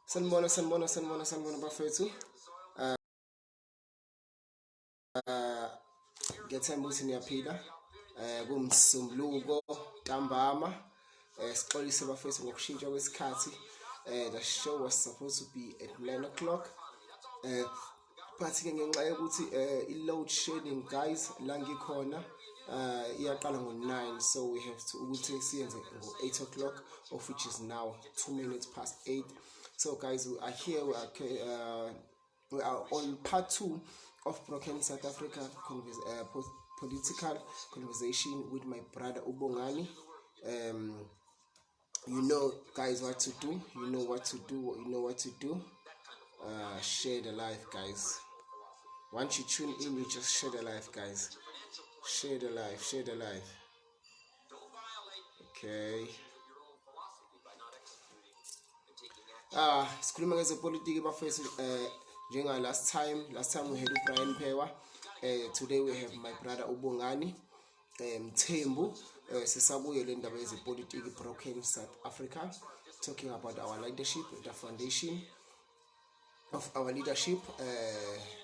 Sanibona bafethu. Ngethemba ukuthi niyaphila. Kumsombuluko ntambama. Sixolise bafethu ngokushintsha kwesikhathi. The show was supposed to be at 9 o'clock. But ke ngenxa yokuthi i-load shedding guys la ngikhona iyaqala ngo-9, so we have to ukuthi siyenze ngo-8 o'clock, of which is now 2 minutes past 8. So guys, we are here, we are on part 2 of Broken South Africa political conversation with my brother Bongani. You know guys what to do, you know what to do. Share the live, guys. Once you tune in, you just share the live, guys. Share the live. Okay. Sikhuluma ngezepolitiki bafethu njenga last time we had Brian Pewa. Today we have my brother Bongani Mthembu. Sisabuye le ndaba yezepolitiki Broken South Africa, talking about our leadership, the foundation of our leadership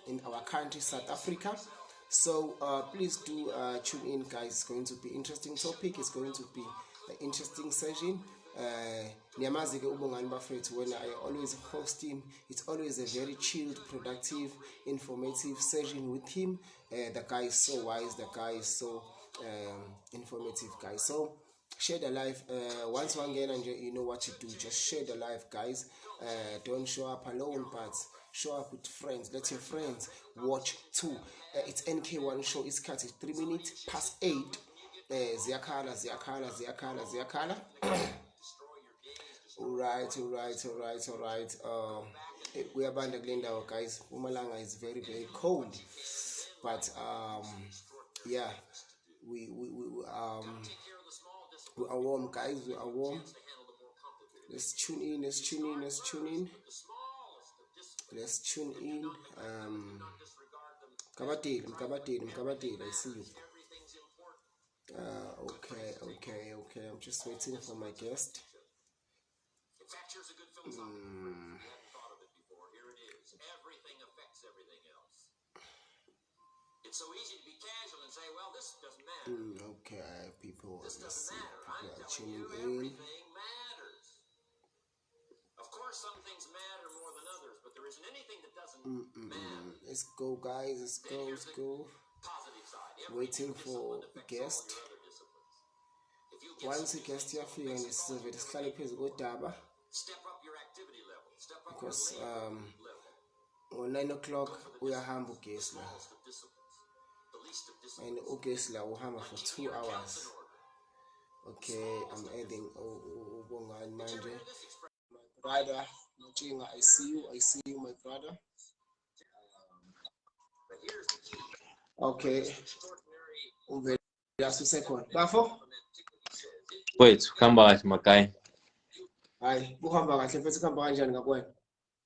in our country, South Africa. So please do tune in, guys. It's going to be interesting topic. It's going to be an interesting session. Nyamazi ke Bongani bafethu, when I always host him, it's always a very chilled, productive, informative session with him. The guy is so wise. The guy is so informative, guys. So share the live. Once again, and you know what to do. Just share the live, guys. Don't show up alone, but show up with friends. Let your friends watch too. It's NK1 Show. It's cut. It's 3 minutes past 8. Ziakala. All right. We are band Glendale, guys. Umalanga is very, very cold, but yeah, we are warm, guys. We are warm. Let's tune in. Mkabatele, I see you. Okay. I'm just waiting for my guest. It's so easy to be casual and say, well, this doesn't matter. Okay, people, this doesn't matter. I'm telling you, everything matters. Of course, some things matter more than others, but there isn't anything that doesn't matter. Let's go, guys. Let's go. Positive side. Waiting for a guest. Once a guest here, feel and it's a very scally place go daba. Step up your activity level. Because on 9 o'clock we are humble guests now. And August la uhamba for 2 hours. Okay, I'm adding Bongani manje. My brother, Mchinga, I see you, my brother. Okay. Just a second. Bafo? Wait, khamba kahle makai. Hayi, buhamba kahle mfethu khamba kanjani ngakwena?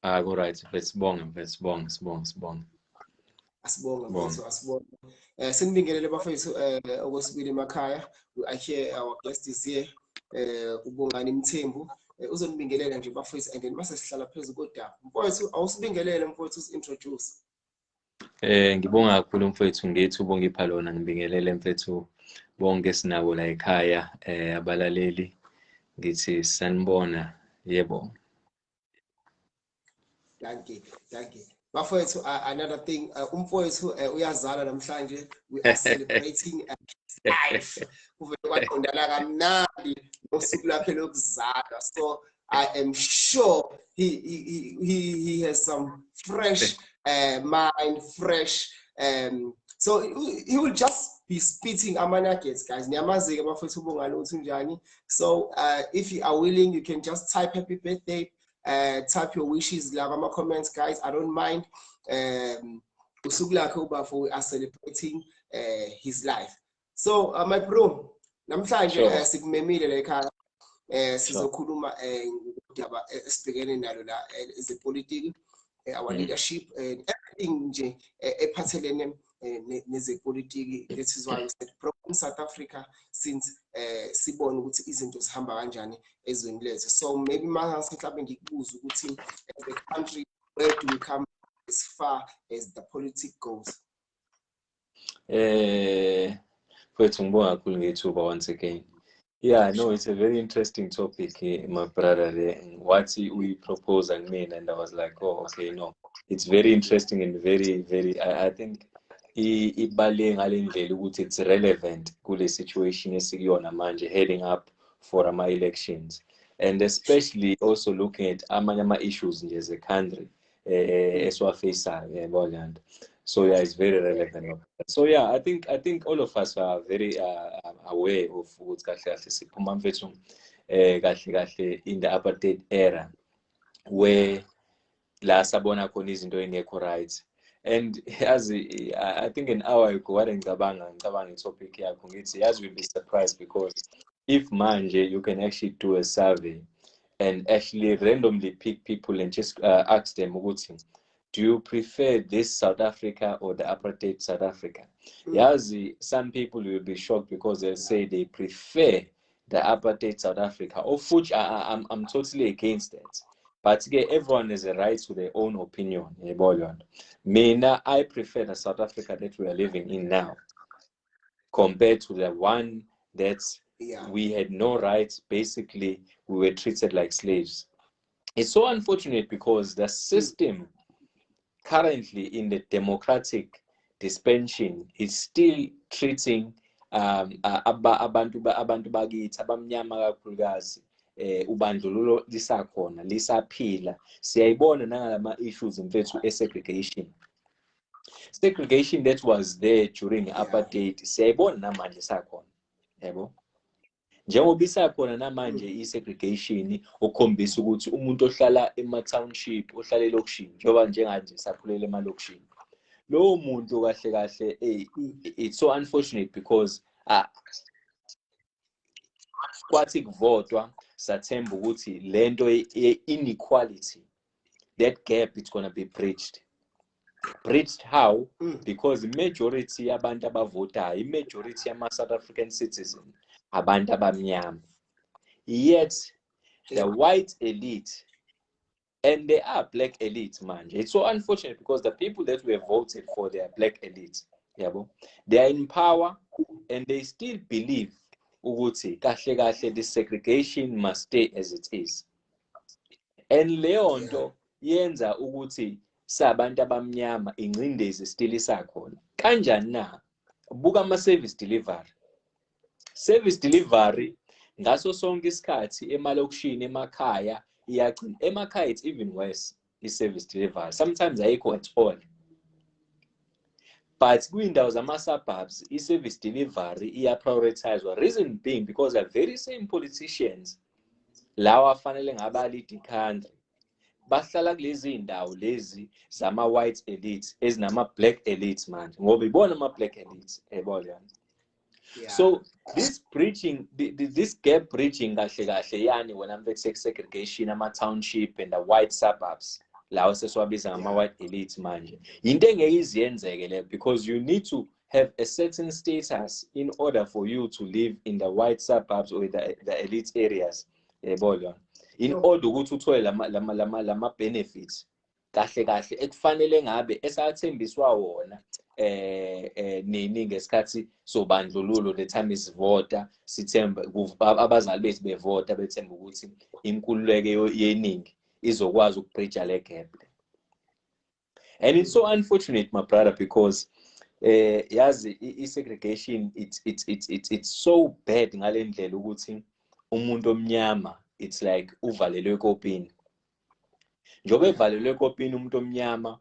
All right. Let's sibonge. Asibonga. Sinibingelele bafethu okwesibili emakhaya. I hear our guest is here, Bongani Mthembu. Uzonibingelela nje bafethu, and then mase sihlala phezulu kodaba. Mfowethu awusibingelele mfowethu usintroduce. Ngibonga kakhulu mfethu, ngithi ubonge iphalona, ngibingelele mfethu bonke sinabo la ekhaya, abalaleli ngithi sanibona, yebo. Thank you. Bafethu, another thing, umfowethu uyazala namhlanje. We are celebrating life. Uvele kwaqondana kamnandi ngosuku lakhe lokuzalwa. So I am sure he has some fresh mind, fresh so he will just be spitting nuggets, guys. Nyamazi ke bafethu Bongani uthi njani. So if you are willing, you can just type happy birthday. Type your wishes like my comments, guys. I don't mind. We are celebrating his life. So my bro, namhlanje sikumemile la ekhaya sizokhuluma ngaba esibhekene nalo la ezepolitiki, our leadership and everything nje ephathelene nezepolitiki. This is why we said in South Africa since sibone ukuthi izinto zihamba kanjani ezweni lethu. So maybe manje mhlawumbe ngikubuza ukuthi as a country, where do we come as far as the politics goes? Mfowethu ngibonga kakhulu ngethuba once again. Yeah, no, it's a very interesting topic, my brother. What we propose and made, and I was like, oh, okay, no, it's very interesting and very. I think it's relevant to the situation manje heading up for my elections, and especially also looking at amanye issues as a country esiwafaceayo. So yeah, it's very relevant. So yeah, I think all of us are very aware of what's kahle in the apartheid era, where la sabona khona izinto engekho right. And as I think an hour ago, what ngicabanga topic yakho ngithi yazi we'll be surprised, because if manje you can actually do a survey and actually randomly pick people and just ask them ukuthi, do you prefer this South Africa or the apartheid South Africa? Yazi, some people will be shocked because they'll say they prefer the apartheid South Africa, of which I'm totally against that. But again, everyone has a right to their own opinion. Mina, I prefer the South Africa that we are living in now, compared to the one that we had no rights. Basically, we were treated like slaves. It's so unfortunate because the system currently in the democratic dispensation is still treating abantu bakithi abamnyama kakhulukazi ubandlululo lisakhona lisaphila. Siyayibona nangalama issues mfethu segregation that was there during apartheid, siyayibona namanje sakhona, yabo. Njengoba isakhona namanje i-segregation okhombisa ukuthi umuntu ohlala ema-township, ohlala elokishini, njengoba njenganje sakhulela emalokishini, lowo muntu kahle kahle it's so unfortunate because kwathi kuvotwa sathemba ukuthi lento inequality, that gap it's going to be bridged. How? Because majority yabantu abavotayo, i-majority yama-South African citizen abantu abamnyama, yet the white elite, and they are black elite manje. It's so unfortunate because the people that were voted for, they are black elite. Yabo, they are in power and they still believe ukuthi kahle kahle this segregation must stay as it is. And leyo nto yenza ukuthi sabantu abamnyama ingcindezi still isakhona. Kanjani na? Buka ama-service delivery. Service delivery ngaso sonke isikhathi emalokishini, emakhaya iyagcina. Emakhaya it's even worse, i-service delivery. Sometimes ayikho at all. But kwindawo zama-suburbs, i-service delivery iya-prioritizwa. Reason being because the very same politicians lawa fanele ngabe lead country bahlala kulezi indawo lezi zama-white elites ezinama-black elites manje, ngoba ibona ama-black elites ebona. So this bridging, this gap bridging kahle kahle yani when I'm segregation ama-township and the white suburbs lawo sesiwabiza ngama-white elites manje, into engeke iziyenzeke le, because you need to have a certain status in order for you to live in the white suburbs or the elite areas, in order ukuthi uthole lama benefits kahle kahle ekufanele ngabe esathembiswa wona nini ngesikhathi sobandlululo, the time is vota, sithemba abazali bethu bevota bethemba ukuthi inkululeko yeningi izokwazi ukubridge le gap. And it's so unfortunate, my brother, because yazi i-segregation it's so bad ngale ndlela ukuthi umuntu omnyama it's like uvalelwe ekopini. Njobe evalelwe ekopini umuntu omnyama,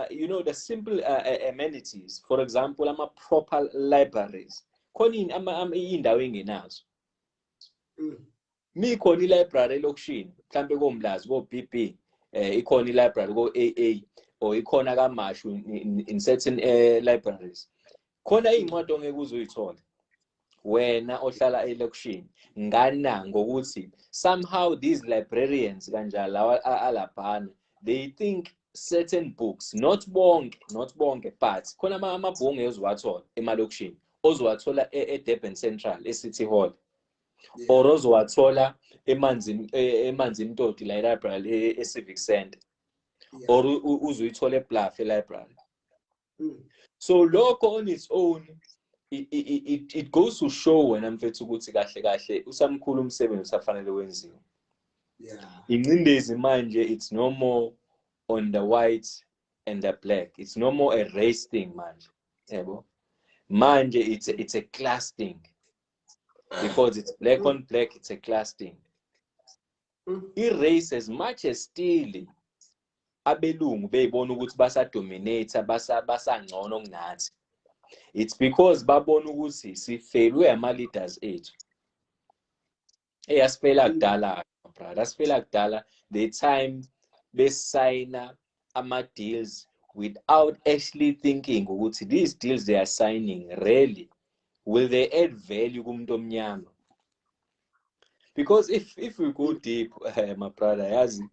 you know, the simple amenities, for example, proper libraries. Khona indawo engenazo. Mikhona i-library elokishini, mhlambe koMlazi, ko-BP, ikhona i-library ko-AA, or ikhona kaMashu in certain libraries. Khona iy'ncwadi ongeke uzoyithola wena ohlala elokishini. Ngana ngokuthi somehow these librarians kanjalo alaphana, they think certain books, not bonke, but khona amabhungu eziwathola emalokishini, ozowathola eDurban Central, eCity Hall, or ozowathola emanzini Toti la library eCivic Center, or uzuyithola eBluff library. So lokho on its own, it goes to show wena mfethu ukuthi kahle kahle usamkhulu umsebenzi usafanele wenziwe. Ingcindezi manje, it's no more on the white and the black. It's no more a race thing manje. Yebo. Manje it's a class thing. Because it's black on black, it's a class thing. I-race, as much as still abelungu beyibona ukuthi basa-dominate, basangcono kunathi, it's because babona ukuthi sifelwe ama-leaders ethu. Asifela kudala, brother. Asifela kudala, the time besayina ama-deals without actually thinking ukuthi these deals they are signing, really, will they add value kumuntu omnyama? Because if we go deep, my brother, yazi,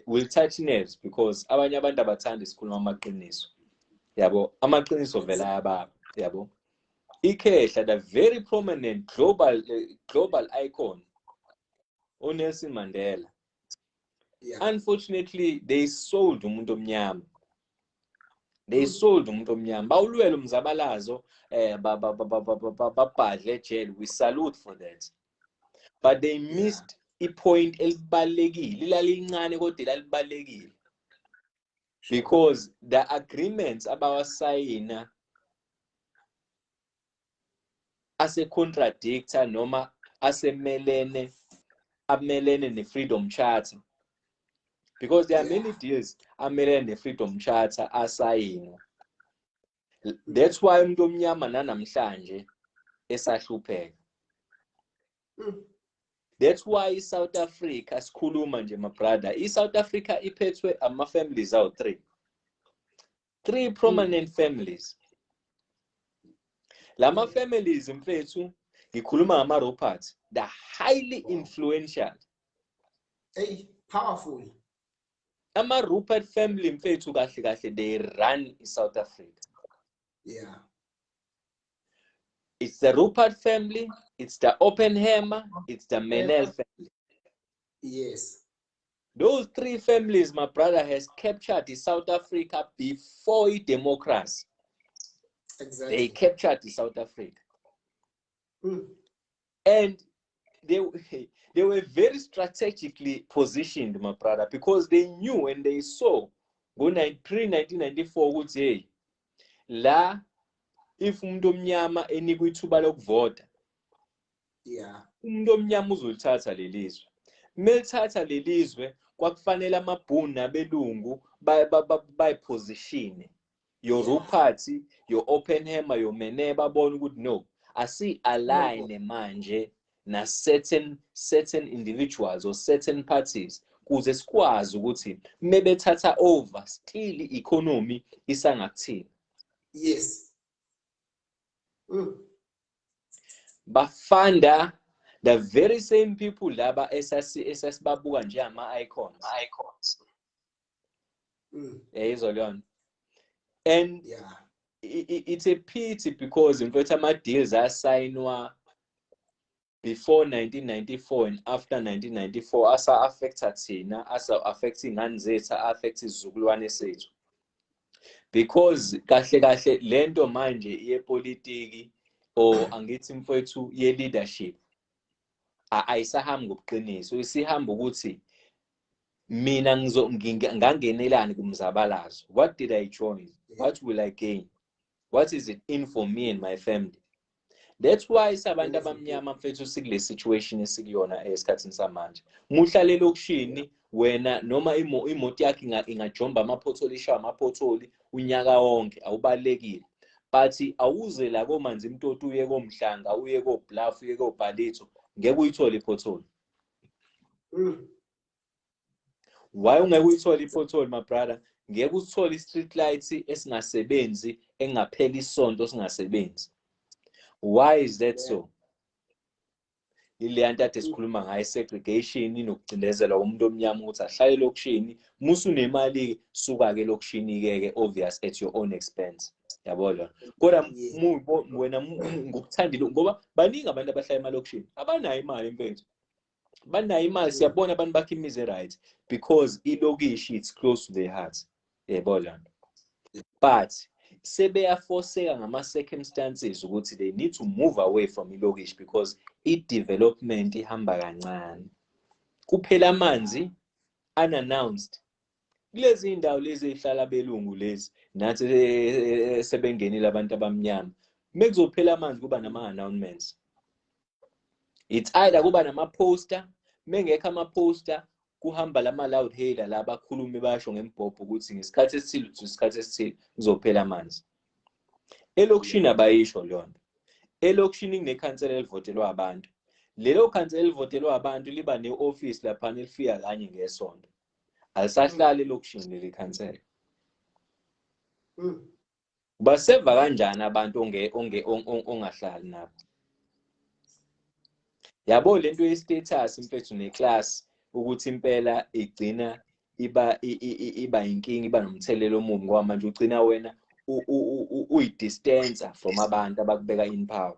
we'll touch nerves, because abanye abantu abathanda isikhuluma amaqiniso. Yabo, amaqiniso vela yaba, yabo. Ikehla, the very prominent global icon, Nelson Mandela. Unfortunately, they sold umuntu omnyama. They sold umuntu omnyama. Bawulwela umzabalazo, babhadle jail. We salute for that. But they missed a point elibalekile. Because the agreements about sign as a contradictor noma as a melene ne freedom charter. Because there are many deals amelene ne freedom charter asayina. That's why umuntu omnyama nanamhlanje esahlupheka. That's why South Africa sikhuluma nje, my brother. South Africa iphethwe ama-families awu 3 prominent families. Lama families mfethu ngikhuluma ngama-Rupert, the highly influential, powerful. Ama-Rupert family mfethu kahle kahle, they run South Africa. It's the Rupert family, it's the Oppenheimer, it's the Menel family. Yes. Those 3 families, my brother, has captured South Africa before democracy. Exactly. They captured South Africa. And they were very strategically positioned, my brother, because they knew and they saw pre-1994 ukuthi hey, la if umuntu omnyama enikwe ithuba lokuvota, umuntu omnyama uzolithatha lelizwe. Melithatha lelizwe, kwakufanele amabhunu abelungu bayipositione. Your Rupert, your Oppenheimer, your Mene babona ukuthi no, asi-align manje na certain individuals or certain parties kuze sikwazi ukuthi mebethatha over still economy isangakuthina. Yes. Bafanda the very same people laba esasibabuka nje ama-icons. And it's a pity because in fact my deals are signed before 1994 and after 1994 asa affected thina, asa affecting Nxewu, affecting izizukulwane sethu. Because kahle lento manje yepolitiki or angithi mfowethu ye leadership ayisahambi ngobuqiniso, isihamba ukuthi mina ngangenelani kumzabalazo. What did I join? What will I gain? What is it in for me and my family? That's why sabantu abamnyama mfethu sikule situation esikuyona esikhathini samanje. Muhlale lokishini wena noma imoto yakhe ingajomba amaphotholi, ishawa amaphotholi unyaka wonke, awubalekile. But awuze la komanzi Mtoti uye komhlanga, uye koBluff, uye koBhalitho, ngeke uyithole iphotholi. Why ungeke uyithole iphotholi, my brother? Ngeke usithole i-street lights esingasebenzi, engapheli isonto singasebenzi. Why is that so? ile nto ade sikhuluma ngayo segregation inokucindezela umuntu omnyama ukuthi ahlale elokishini musu nemali suka ke elokishini ke obvious at your own expense yabona kodwa wena ngokuthandile ngoba baningi abantu abahlala emalokishini abanayo imali mfethu banayo imali siyabona abantu bakhe imize right because ilokishi it's close to their hearts yabona but sebeyafoseka ngama circumstances ukuthi they need to move away from ilokishi because i-development ihamba kancane kuphela amanzi unannounced kulezi indawo lezi ezihlala belungu lezi nathi sebengenile abantu abamnyama mekuzophela amanzi kuba nama-announcements it's either kuba nama-poster mengekho ama-poster kuhamba lama-loud hailer la bakhulumi basho ngembhobho ukuthi ngesikhathi esithile isikhathi esithile kuzophela amanzi elokishini abayisho lonto elokishini kunekhansela elivotelwa abantu lelo khansela elivotelwa abantu liba ne-office lapha elifika kanye ngesonto alisahlali elokishini leli khansela baseva kanjani abantu ongahlali nabo yabo lento ye-status mfethu neclass ukuthi impela igcina iba inkingi iba nomthelelo omubi ngoba manje ugcina wena uyi-distance from abantu abakubeka in power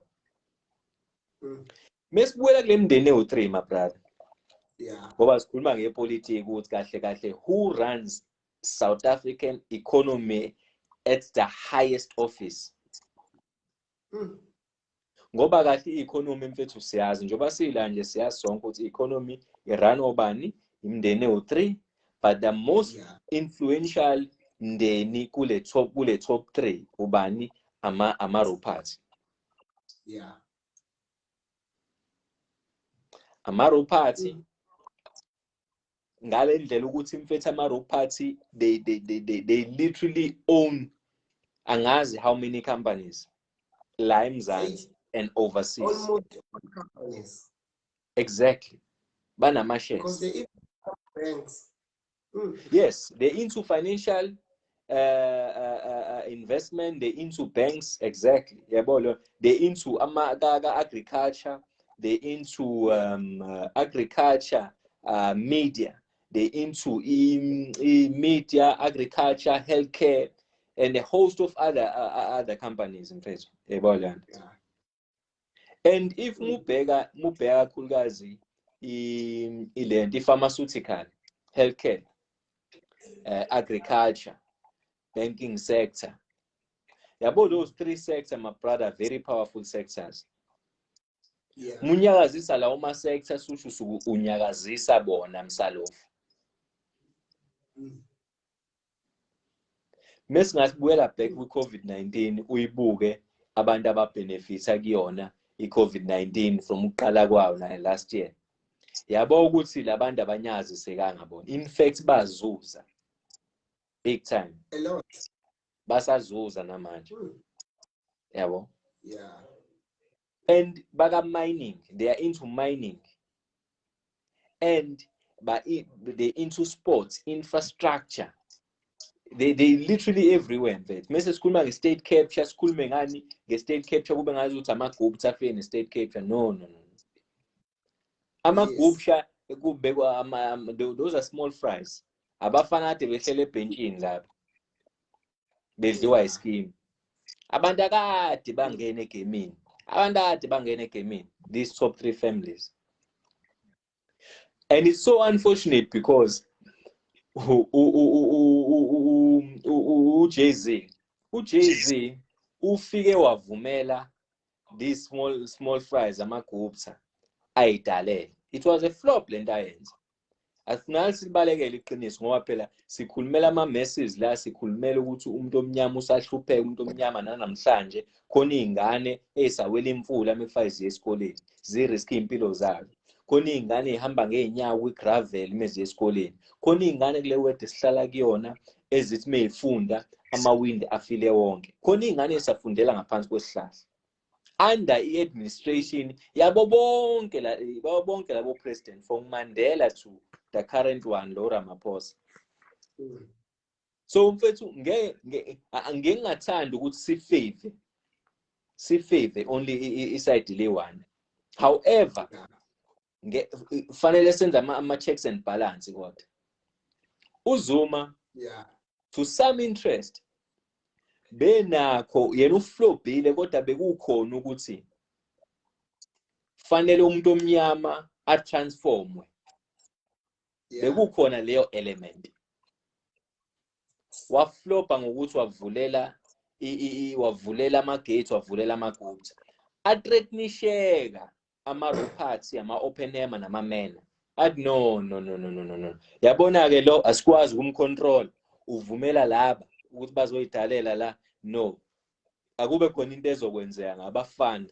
mesibuyela kule mndeni ewu-3 my brother ngoba sikhuluma ngepolitiki ukuthi kahle kahle who runs South African economy at the highest office ngoba kahle i-economy mfethu siyazi njengoba sila nje siyazi sonke ukuthi i-economy irun obani imndeni ewu-3 but the most influential ndeni kule top 3 ubani ama-Rupert ama-Rupert ngale ndlela ukuthi mfethu ama-Rupert they literally own angazi how many companies la eMzansi and overseas almost companies exactly banama-shares because they banks yes they're into financial investment they're into banks exactly yabona they're into agriculture they're into agriculture media they're into media agriculture healthcare and a host of other companies in fact yabona and if mubheka kakhulukazi ilento i-pharmaceutical healthcare agriculture banking sector yabo those 3 sectors my brother very powerful sectors munyakazisa lawo ma-sector susho unyakazisa bona msalofu mesingasibuyela back kwi-COVID-19 uyibuke abantu ababenefitha kuyona i-COVID-19 from uqala kwawo na last year yabo ukuthi labantu abanyazisekanga bona in fact bazuza big time a lot basazuza namanje yabo and baga mining they are into mining and they're into sports infrastructure they literally everywhere mfethu mase sikhuluma nge-state capture sikhulume ngani nge-state capture kube ngazi ukuthi ama-groups afike ne-state capture no ama-gupsha kubekwa those are small fries abafana ade behlele ebhentshini lapha bedliwa ischeme abantu akade bangena egamini these top 3 families and it's so unfortunate because uJay-Z ufike wavumela these small fries ama-gupta ayidalele it was a flop lento ayenza asinali sibalekele iqiniso ngoba phela sikhulumela ama-messes la sikhulumela ukuthi umuntu omnyama usahlupheka umuntu omnyama namhlanje khona izingane ezisawela imfula mefayizi esikoleni zirisk impilo zayo khona izingane ehamba ngeenyawo kwi-gravel mezi esikoleni khona izingane kule weather sihlala kuyona ezithi meyifunda ama-wind afile wonke khona izingane ezisafundela ngaphansi kwesihlahla under i-administration yabo bonke labo president from Mandela to the current one lo Ramaphosa so mfethu ngingathanda ukuthi sifave only iside le one however Fanele senze ama-checks and balance kodwa. UZuma, to some interest, benakho yena uflobhile kodwa bekukhona ukuthi fanele umuntu omnyama atransformwe. Bekukhona leyo element. Waflopa ngokuthi wavulela ama-gates, wavulela ama-groups. Athreatenisheka ama-Rupert, ama-Oppenheimer nama-MENA. Athi no. Yabona-ke lo asikwazi ukumcontrol. Uvumela laba ukuthi bazoyidalela la. No. Akube khona into ezokwenzeka ngabafana.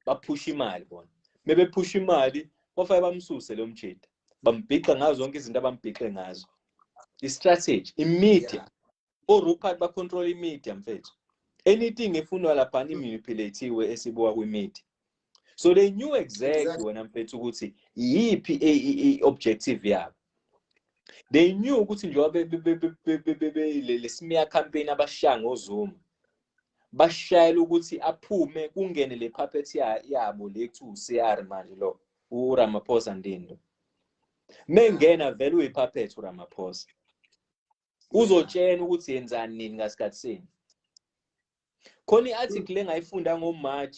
Baphusha imali bona. Mebephusha imali, bafike bamsuse lo mjida. Bambhiqa ngazo zonke izinto abambhiqe ngazo. I-strategy, imedia. ORupert ba-control imedia mfethu. Anything efunwa lapha imanipulatiwe esibuka kwimedia. So they knew exactly wena mfethu ukuthi yiphi i-objective yabo. They knew ukuthi njengoba le smear campaign abashaya ngoZuma. Bashayela ukuthi aphume kungene le puppet yabo lethu uCR manje lo uRamaphosa Ndindo. Mengena vele uyipuppet uRamaphosa. Uzotshena ukuthi yenzani nini ngasikhathi seni. Khona i-article engayifunda ngoMarch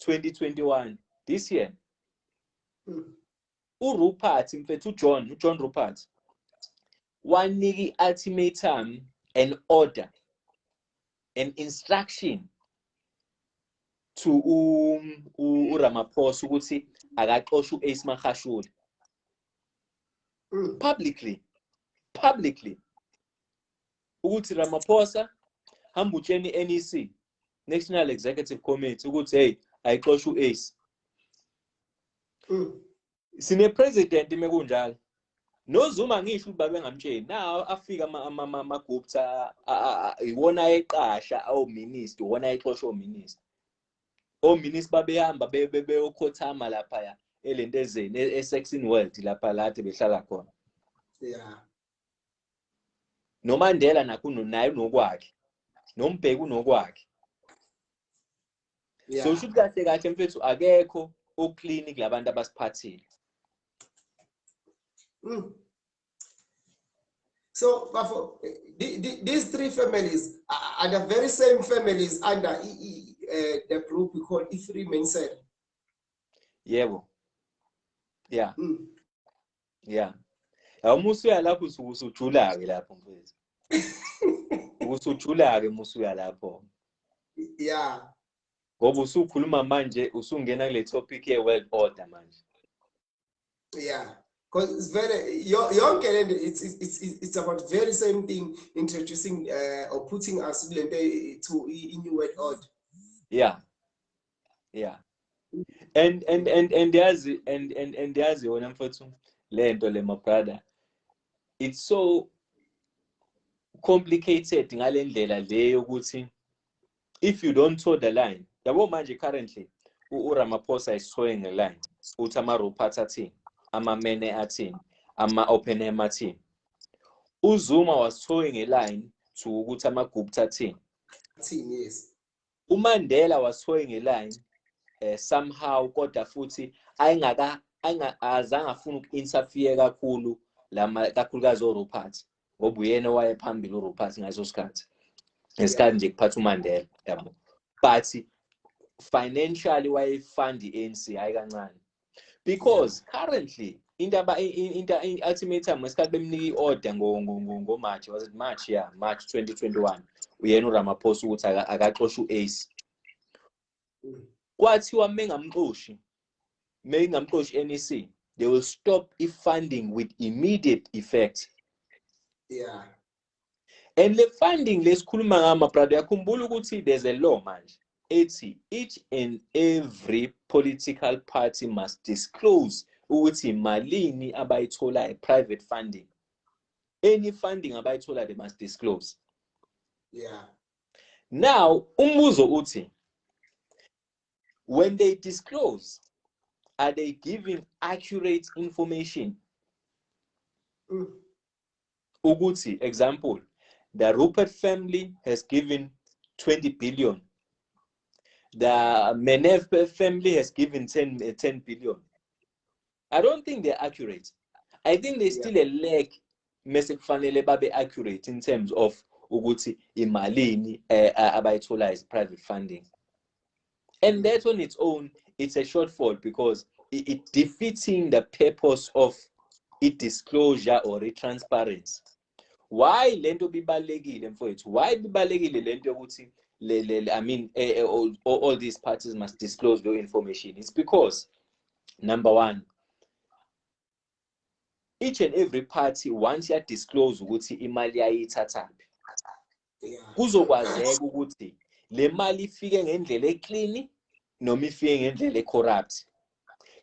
2021 this year. URupert mfethu John Rupert wanika i-ultimatum, an order, an instruction to uRamaphosa ukuthi akaxoshe uAce Magashule. Publicly. Ukuthi Ramaphosa hamba utsheni NEC, National Executive Committee, ukuthi hey ayixoshe uAce. Sine president mekunjalo. NoZuma ngisho ukuthi babengamtsheni. Now afika ama-gupta iwona eqasha minister, wona ayixoshe ominister. Ominister babehamba beyokhothama lapha ya elento ezeni eSexin World lapha lathi behlala khona. NoMandela naye unokwakhe. NoMbeki unokwakhe. So should kahle mfethu akekho oclinic labantu abasiphathile. So, these three families are the very same families under the group we call E3 Mensel. Yebo. Yeah. Awumusuya lapho usujula-ke lapho mfethu. Usujula-ke musuya lapho. Yeah. Ngoba usukhuluma manje usungena kule topic ye-world order manje. Yeah. Because it's very it's about very same thing, introducing or putting us to a new world order. Yeah. And there's wona mfethu lento le my brother. It's so complicated ngale ndlela le yokuthi if you don't toe the line. Yabo manje currently uRamaphosa is towing a line. Uthi ama-Rupert athini, ama-MENA athini, ama-Oppenheimer athini. UZuma was towing a line to ukuthi ama-Gupta athini. Yes. uMandela was towing a line somehow kodwa futhi azange afuna uku-interfere kakhulu kakhulukazi uRupert ngoba uyena wayephambili uRupert ngaso sikhathi ngesikhathi nje kuphatha uMandela yabo, but financially wayefund i-ANC hayi kancane because currently ultimatum ngesikhathi bemnika i-order ngoMarch, was it March? Yeah, March 2021 uyena uRamaphosa ukuthi akaxoshe uAce. Kwathiwa mengamxoshi NEC, they will stop funding with immediate effect. Yeah. And the funding lesikhuluma ngama brother yakhumbula ukuthi there's a law manje ethi each and every political party must disclose ukuthi malini abayithola private funding. Any funding abayithola they must disclose. Yeah. Now umbuzo uthi when they disclose, are they giving accurate information? Uguti, example, the Rupert family has given 20 billion. The Menev family has given 10 billion. I don't think they're accurate. I think there's still a lack mase kufanele babe accurate in terms of ukuthi imalini abayithola is private funding. And that on its own, it's a shortfall because it defeating the purpose of it disclosure or transparency. Why lento bibalekile mfowethu? Why bibalekile lento yokuthi I mean all these parties must disclose their information? It's because number one, each and every party once ya disclose ukuthi imali yayithathaphi, kuzokwazeka ukuthi le mali ifike ngendlela eclean noma ifike ngendlela ecorrupt.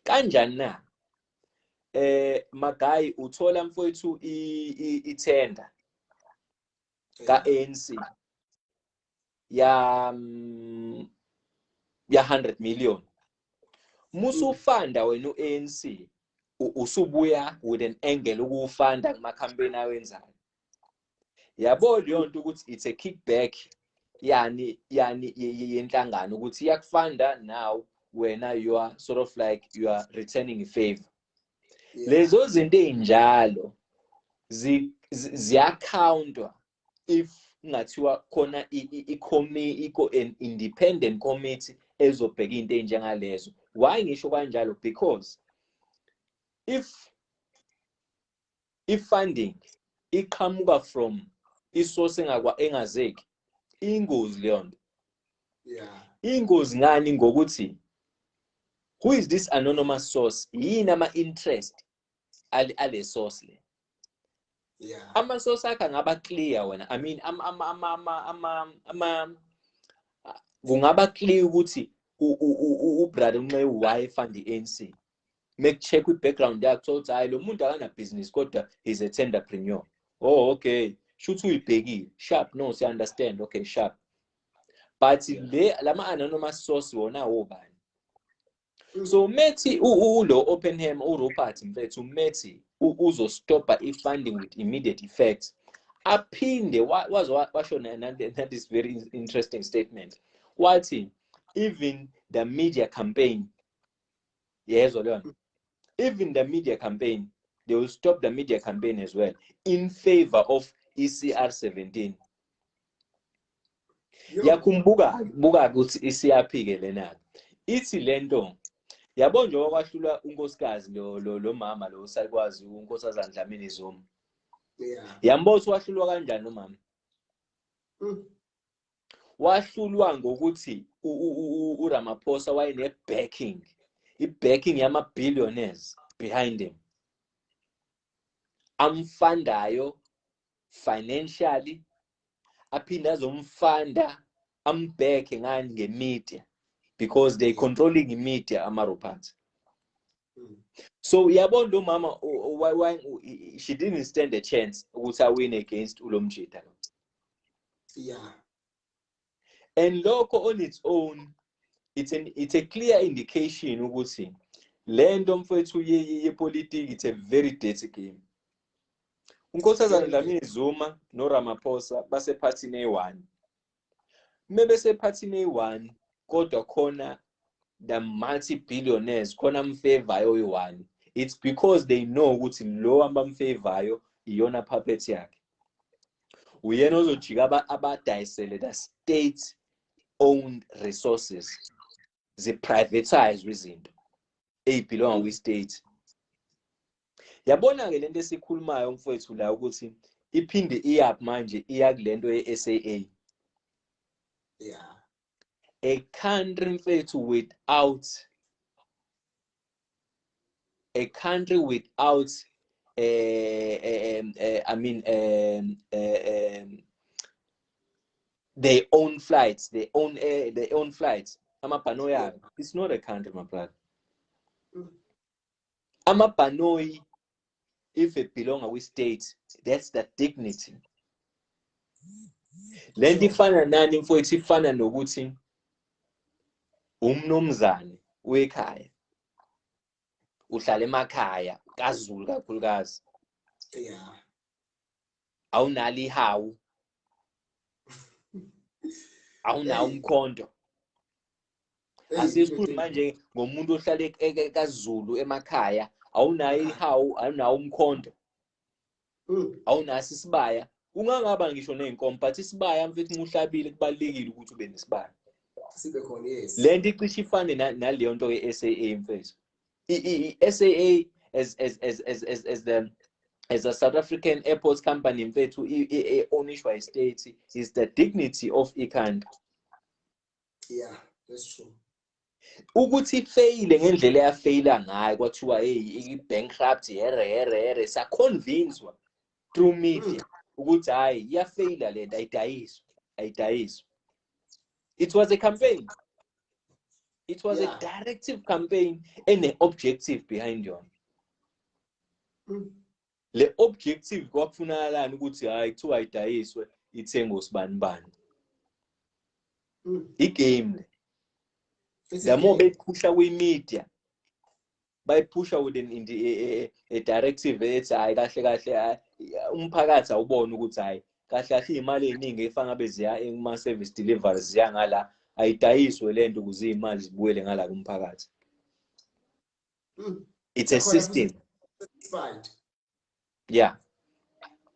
Kanjani na? Magayi uthola mfowethu itender ka ANC ya 100 million. Musu funda wena uANC usubuya with an angle ukufunda kuma campaign awenzayo. Yabo leyo nto ukuthi it's a kickback yani yenhlangano ukuthi yakufunda now wena you are sort of like you are returning a favor. Lezo zinto ezinjalo ziyacountwa if ngathiwa khona an independent committee ezobheka into enjengalezo. Why ngisho kanjalo? Because if funding iqhamuka from isource engazeki, ingozi leyo nto. Ingozi ngani? Ngokuthi who is this anonymous source? Yini ama interest ale source le? Ama source akhe ngaba clear wena. I mean kungaba clear ukuthi uBrada Nxewu why fund iANC. Make check with background yakhe ukuthi hayi lo muntu akana business kodwa he's a entrepreneur. Oh okay, shoot uyibhekile. Sharp, no, si understand. Okay, sharp. But lama anonymous source wona obani. So methi lo Oppenheimer uRobert mfethu methi uzo stop i-funding with immediate effect. Aphinde washo that is very interesting statement. Wathi even the media campaign, even the media campaign, they will stop the media campaign as well in favor of ECR17. Yakumbuka ukuthi isiyaphike lena. Ithi lento yabo nje okwahlula unkosikazi lo mama lo usakwazi unkosazana Dlamini Zuma. Yambothi wahlulwa kanjani umama? Wahlulwa ngokuthi uRamaphosa wayene backing. I-backing yama billionaires behind him. Amfandayo financially, aphinda azomfanda ambheke ngani ngemedia because they controlling the media amaRobert. So yabona lo mama why she didn't stand a chance ukuthi win against uLomjita. And lokho on its own, it's a clear indication ukuthi lento mfowethu yepolitiki, it's a very dirty game. Unkosazana Dlamini Zuma no Ramaphosa basephathini eyi-1. Mebesephathini eyi-1 kodwa khona the multi-billionaires khona mfevayo oyi-1. It's because they know ukuthi lo abamfevayo iyona puppet yakhe. Uyena ozojika abadayisele the state owned resources zi-privatize izinto ey'belonga kwi-state. Yabona ke lento esikhulumayo mfowethu la ukuthi iphinde iyaphi manje iya kulento ye-SAA. A country mfowethu without I mean their own flights, their own flights. Amabhanoyi, it's not a country, my brother. Amabhanoyi, if it belongs with state, that's the dignity. Lento ifana nani mfowethu, ifana nokuthi umnomzane wekhaya uhlala emakhaya kaZulu kakhulukazi. Awunalo ihawu, awunawo umkhonto. Asisikhuluma manje ngomuntu ohlala kaZulu emakhaya awunayo ihawu, awunawo umkhonto, awunasi isibaya, ungangaba ngisho ney'nkomo, but isibaya mfethu muhlabile kubalulekile ukuthi ube nesibaya. Sibe khona, yes. Le nto icishe ifane naleyo nto ye-SAA mfethu. I-SAA as a South African airport company mfethu owned by state is the dignity of i-country. Yeah, that's true. Ukuthi ifeyile ngendlela eyafeyila ngayo kwathiwa hey bankrupt here saconvinced through media ukuthi hayi iyafeyila le nto ayidayiswa. It was a campaign. It was a directive campaign and an objective behind you. Le objective kwakufunakala ukuthi hayi kuthiwa ayidayiswe ithengwe usibani bani. Igame le. The more they push away media, by push away a directive ethi hayi kahle umphakathi awubona ukuthi hayi kahle imali eningi efanga beziya ema service delivery ziya ngala ayidayiswe le nto ukuze imali zibuyele ngala kumphakathi. It's a system. Yeah,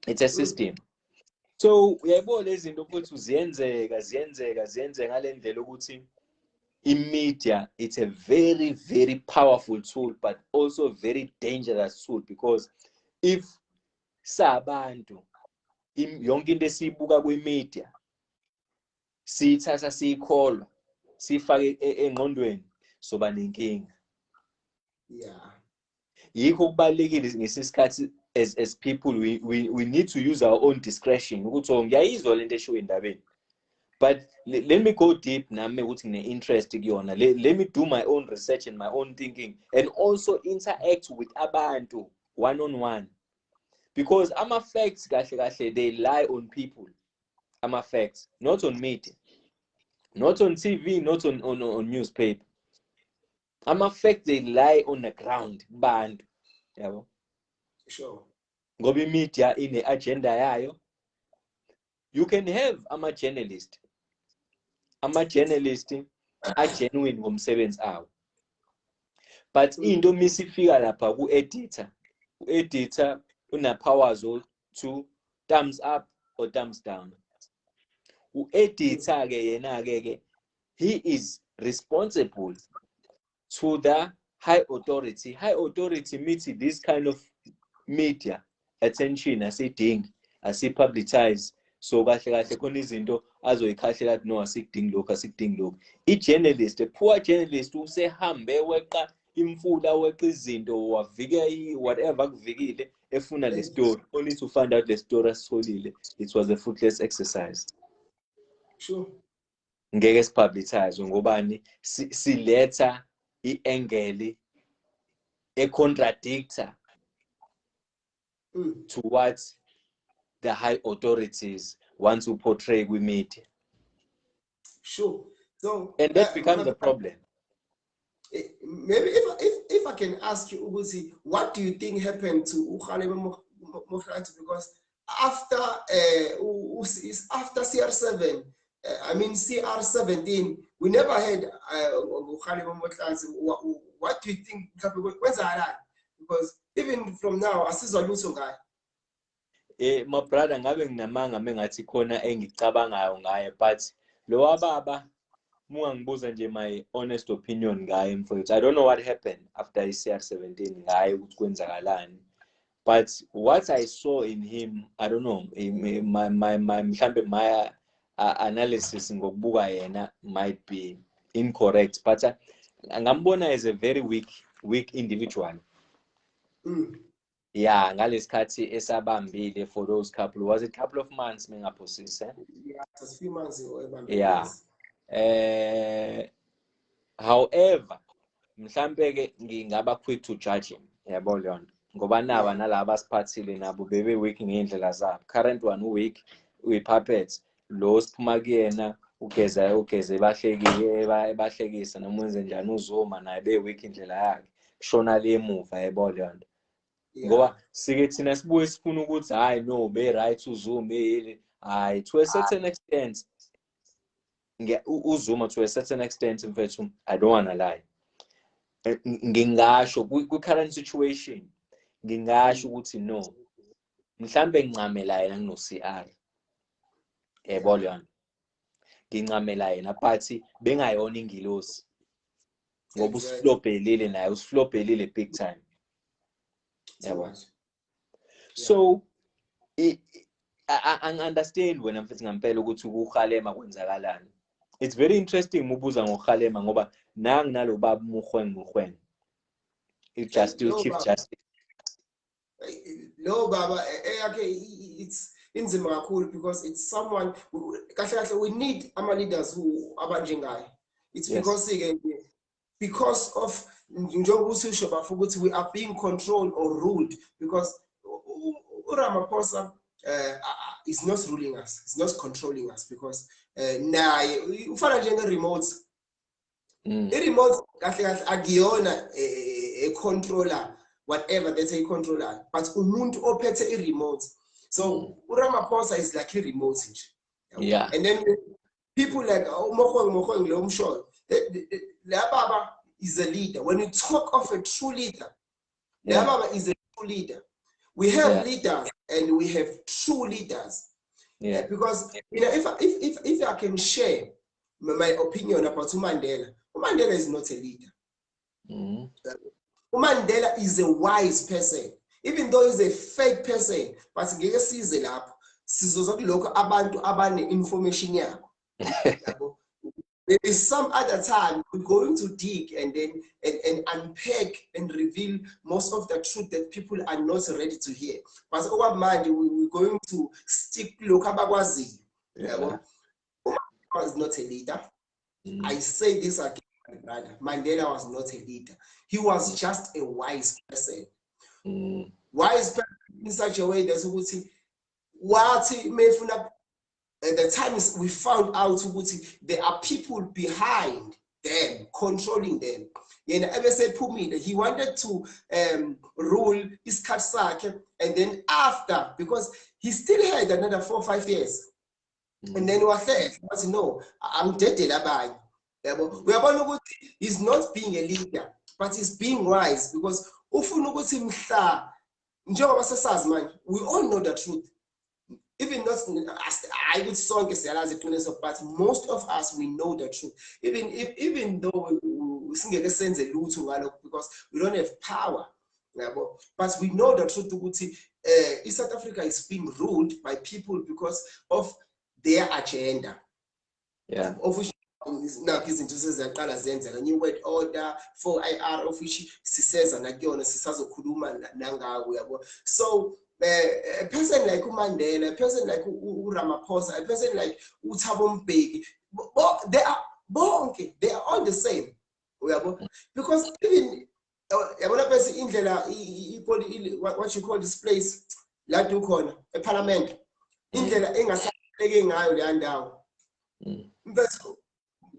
it's a system. So uyayibona lezi zinto futhi ziyenzeka ngale ndlela ukuthi media, it's a very, very powerful tool, but also very dangerous tool, because if sabantu yonke into esibuka kwi-media siyithatha siyikholwa sifake engqondweni soba nenkinga. Yeah. Yikho kubalekile ngesikhathi as people we need to use our own discretion ukuthi ngiyayizwa lento esho endabeni, but let me go deep nami ukuthi ngine interest kuyona. Let me do my own research and my own thinking, and also interact with abantu one on one, because ama facts kahle they lie on people. Ama facts, not on media, not on TV, not on newspaper. Ama facts they lie on the ground bantu, yabo. Sure. Ngoba media ine agenda yayo. You can have ama journalist are genuine ngomsebenzi awo, but into misifika lapha ku-editor, u-editor una powers to thumbs up or thumbs down. U-editor ke yena ke he is responsible to the high authority. High authority meets this kind of media attention asidingi, asipublicize. So kahle khona izinto azoyikhahlela no asikudingi lokho. I-journalist, a poor journalist usehambe weqa imfula weqa izinto wavike whatever kuvikile efuna le story, only to find out the story asitholile it was a fruitless exercise. Sure. Ngeke sipublicize ngobani siletha i-angle e-contradictor to what the high authorities want to portray with media. Sure. So, and that becomes a problem. Maybe if I can ask you, Uguzi, what do you think happened to Ukhalebe Mokhlati? Because after CR7, CR17, we never had Ukhalebe Mokhlati. What do you think happened? Where's that? Because even from now, Asizwa Luso guy. My brother, ngabe nginamanga mengathi khona engicabangayo ngaye, but lo wababa mungangibuza nje my honest opinion ngaye mfowethu. I don't know what happened after CR17 ngaye ukuthi kwenzakalani, but what I saw in him, I don't know, my analysis ngokubuka yena might be incorrect, but ngambona as a very weak individual. Yeah, ngalesikhathi esabambile for those couple of months mengaphosisa. Yeah, it was a few months ago. Yeah. However, mhlambe ke ngingaba quick to judge him. Yabo leyo nto. Ngoba naba nalabo siphathile nabo bebe weak ngendlela zabo. Current one weak, we puppets. Lo siphuma kuyena ugeza bahlekisa noma wenze njani uzoma naye be weak indlela yakhe. Kushona le emuva yabo leyo nto. Ngoba sike thina sibuye sifuna ukuthi hayi no be right uzume hayi to a certain extent uzuma to a certain extent mfethu. I don't want to lie, ngingasho ku current situation ngingasho ukuthi no mhlambe ngincamela yena ngino CR yebo leyo ngincamela yena but bengayona ingilosi ngoba usiflophelile naye usiflophelile big time yabo. So I understand when I'm fitting ngempela ukuthi ukuhalema kwenzakalani. It's very interesting mubuza ngohalema ngoba nang nalo baba muhweng it just still keep justice. No baba it's inzima kakhulu because it's someone kahle we need ama leaders who abanjengaye. It's because of njengoba usisho bafuna ukuthi we are being controlled or ruled because Ramaphosa is not ruling us, it's not controlling us because naye ufana njenge remote. I-remote kahle akuyona a controller whatever that's a controller but umuntu ophethe i-remote. So uRamaphosa is like a remote nje. Yeah. And then people like Mokhweng lo msho la baba is a leader. When you talk of a true leader, la baba is a true leader. We have leaders and we have true leaders. Yeah. Because you know, if I can share my opinion about Mandela, Mandela is not a leader. Mandela is a wise person, even though he's a fake person. But ngeke size lapho sizozokiloko abantu abane information yakho. There is some other time we're going to dig and then and unpack and reveal most of the truth that people are not ready to hear. But over mind, we're going to stick to Lokabagwazi. Mandela was not a leader. I say this again, my brother. Mandela was not a leader. He was just a wise person. Wise person in such a way that what at the times we found out there are people behind them, controlling them. He wanted to rule his Katsake, and then after, because he still had another 4 or 5 years. And then what said, no, I'm dead. He's not being a leader, but he's being wise because we all know the truth. Even not I would song but most of us we know the truth. Even though we sing a sense because we don't have power. But we know the truth. South Africa is being ruled by people because of their agenda. Yeah. Now izinto seziyaqala zenzeka new world order 4IR of which siseza nakuyona sisazokhuluma nangawo yabo. So a person like uMandela, a person like uRamaphosa, a person like uThabo Mbeki, they are all the same. Because even what you call this place, a parliament,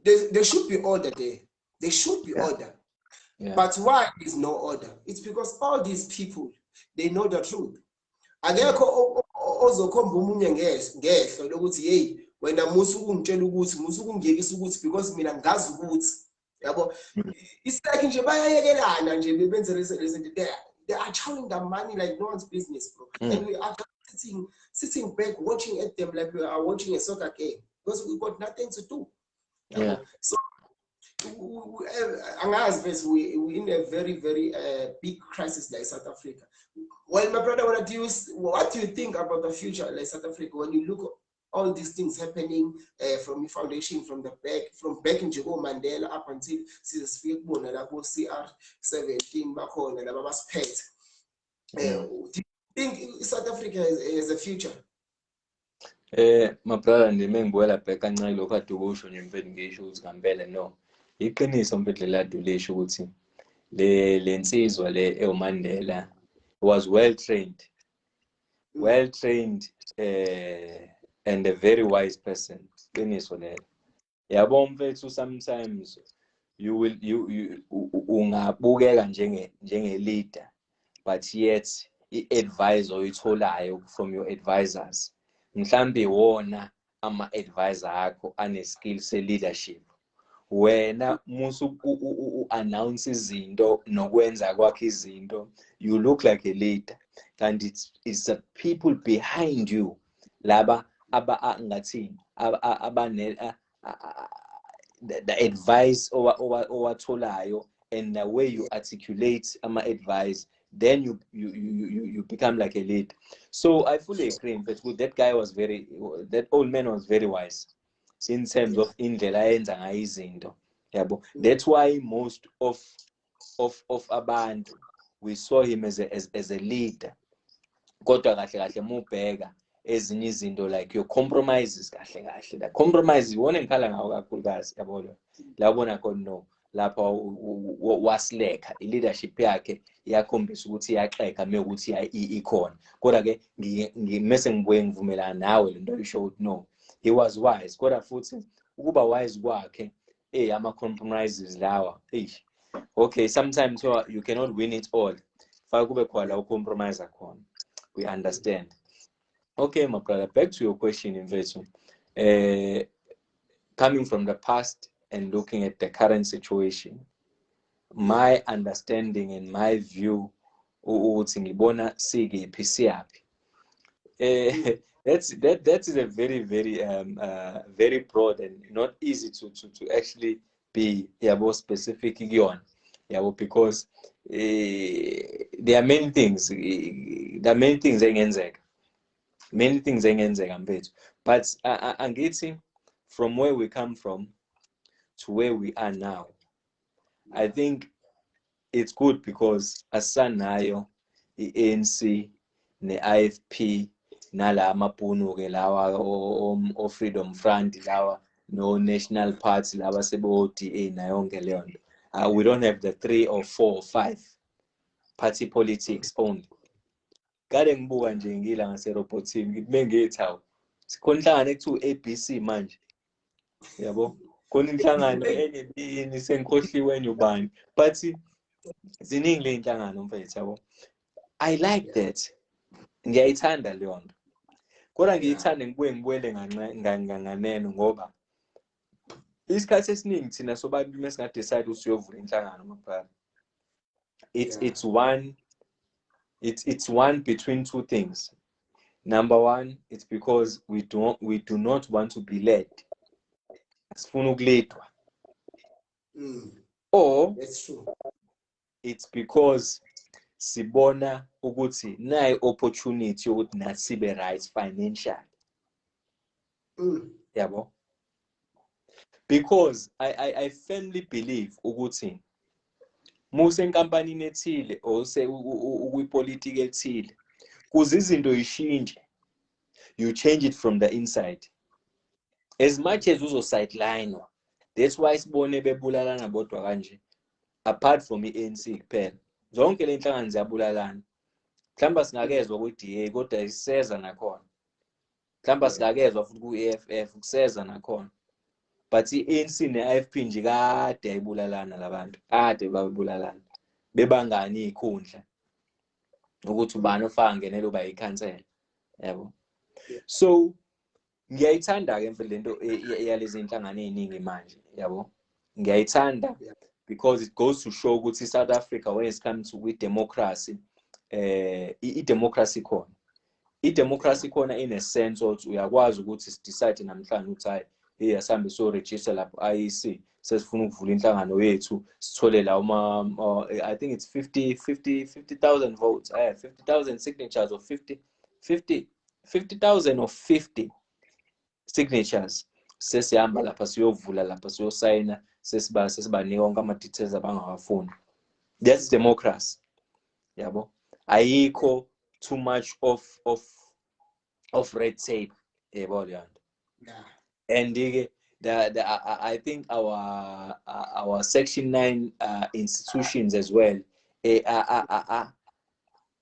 there should be order there. There should be order. But why is no order? It's because all these people, they know the truth. Akekho ozokhomba umunye ngehlo lokuthi hey wena musukungitshela ukuthi musukungiyekisa ukuthi because mina ngazi ukuthi yabo it's like nje bayayekelana nje bebenze lezi they are chowing the money like no one's business, bro. And we are sitting back watching at them like we are watching a soccer game because we got nothing to do. So we're in a very, very big crisis like South Africa. Well, my brother, what do you think about the future like South Africa when you look at all these things happening from the foundation, from back in Nxewu Mandela up until CR17 back on and Baba's pet? Do you think South Africa has a future? My brother, ndimengibuyela back kancane lokho ade ukusho nje mfethu ngisho ukuthi ngempela no. Iqiniso mfethu ladulesha ukuthi le nsizwa le eMandela was well trained and a very wise person. Iqiniso lelo. Yabo mfethu sometimes you ungabukeka njenge leader but yet i-advice oyitholayo from your advisors mhlambe wona ama advisor akho ane skill se leadership wena musu announce izinto nokwenza kwakhe izinto, you look like a leader, and it's the people behind you laba ngathini the advice owatholayo, and the way you articulate advice, then you become like a lead. So I fully agree. But that guy was that old man was very wise in terms of indlela ayenza ngayo izinto. Yabo. That's why most of abantu, we saw him as a leader. Kodwa kahle kahle mubheka ezinye izinto like your compromises kahle kahle. The compromise iwona ngikhala ngawo kakhulukazi yabo. La ubona khona no lapha wasileka i-leadership yakhe yakhombisa ukuthi iyaxeka mekuthi ikhona. Kodwa ke ngimese ngibuye ngivumelana nawe lento oyisho ukuthi no, he was wise. Kodwa futhi ukuba wise kwakhe ama-compromises lawa okay, sometimes you cannot win it all. Faka kube khona la ucompromise khona. We understand. Okay, my brother, back to your question, Nxewu. Coming from the past and looking at the current situation, my understanding and my view, that is a very, very very broad and not easy to actually be specific on, because there are many things. There are many things engenzeka, but I'm getting from where we come from to where we are now. I think it's good because asanayo ANC ne-IFP nala amabhunu-ke lawa o Freedom Front lawa no National Party laba sebo-DA nayonke leyo nto. We don't have the 3 or 4 or 5 party politics only. Kade ngibuka nje ngila ngaserobotini ngithi mengithi hawu sikhona inhlangano ekuthiwa ABC manje, yabo, khona inhlangano enye sengikhohliwe enye ubani, but ziningi le inhlangano mfethu, yabo. I like that, ngiyayithanda leyo nto, kodwa ngiyithanda ngibuyele nganeno ngoba isikhathi esiningi thina sobabili mesingadecide ukuthi uyovula inhlangano mabhala, it's one between two things. Number one, it's because we do not want to be led. Or That's true. It's because sibona ukuthi nayi opportunity ukuthi nathi sibe right financial. Yabo. Because I firmly believe ukuthi muse enkampanini ethile or ukwipolitiki ethile kuze izinto ishintshe, you change it from the inside. As much as uzo sideline, that's why sibone bebulalana bodwa kanje. Apart from i-ANC kuphela, zonke le nhlangano ziyabulalana. Mhlawumbe singakezwa ku-DA kodwa iseza nakhona. Mhlawumbe singakezwa futhi ku-EFF kuseza nakhona. But i-ANC ne-IFP nje kade ayibulalana labantu, kade babulalana. Bebangani ikhundla ukuthi ubani ofaka ngenelo ba ikhansela, yabo. So ngiyayithanda ke mfethu lento yalezi inhlangano eziningi manje, yabo. Ngiyayithanda because it goes to show ukuthi South Africa, when it comes to democracy, i-democracy khona. I-democracy khona in a sense ukuthi uyakwazi ukuthi sidecide namhlanje ukuthi hayi asambe so register lapho IEC sesifuna ukuvula inhlangano yethu sithole la I think it's 50,000 votes, 50,000 signatures or 50,000 or 50 signatures. Sesihamba lapha siyovula lapha siyosayina sesibanika onke ama-details abangawafuni. That's democracy, yabo. Ayikho too much of red tape, yabo. And I think our Section 9 institutions as well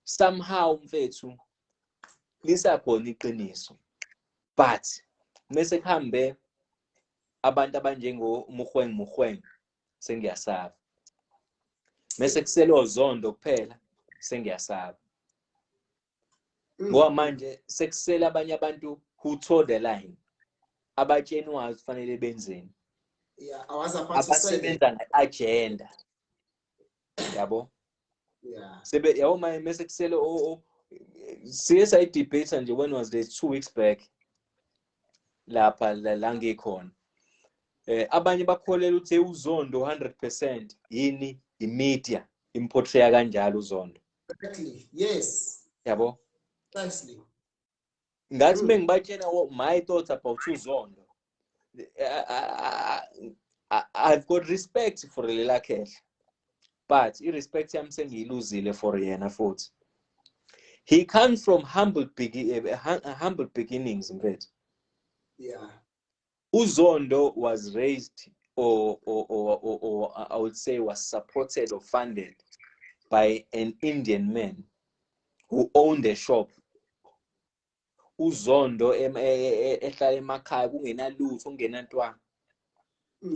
somehow mfethu lisakhona iqiniso, but mase kuhambe abantu abanjengo Mukhweng sengiyasaba, mase kuselo zondo kuphela sengiyasaba, ngoba manje sekusela abanye abantu who toe the line, abatshenwayo kufanele benzeni, Yeah, I was about to say that. abasebenza nge-agenda yabo. Yeah. Sebe yabo mase kusele siye sayidebate nje, when was this, 2 weeks back lapha la ngikhona. Abanye bakholela ukuthi uZondo 100% yini imedia importray kanjalo uZondo. Exactly. Yes. Yabo. Precisely. Ngathi mengibatshena what my thoughts about uZondo. I've got respect for Lela Cash, but irrespect yami sengiyiluzile for yena futhi. He comes from humble beginnings, mfethu. Yeah. uZondo was raised or I would say was supported or funded by an Indian man who owned a shop. uZondo ehlala emakhaya kungenalutho kungenantwana.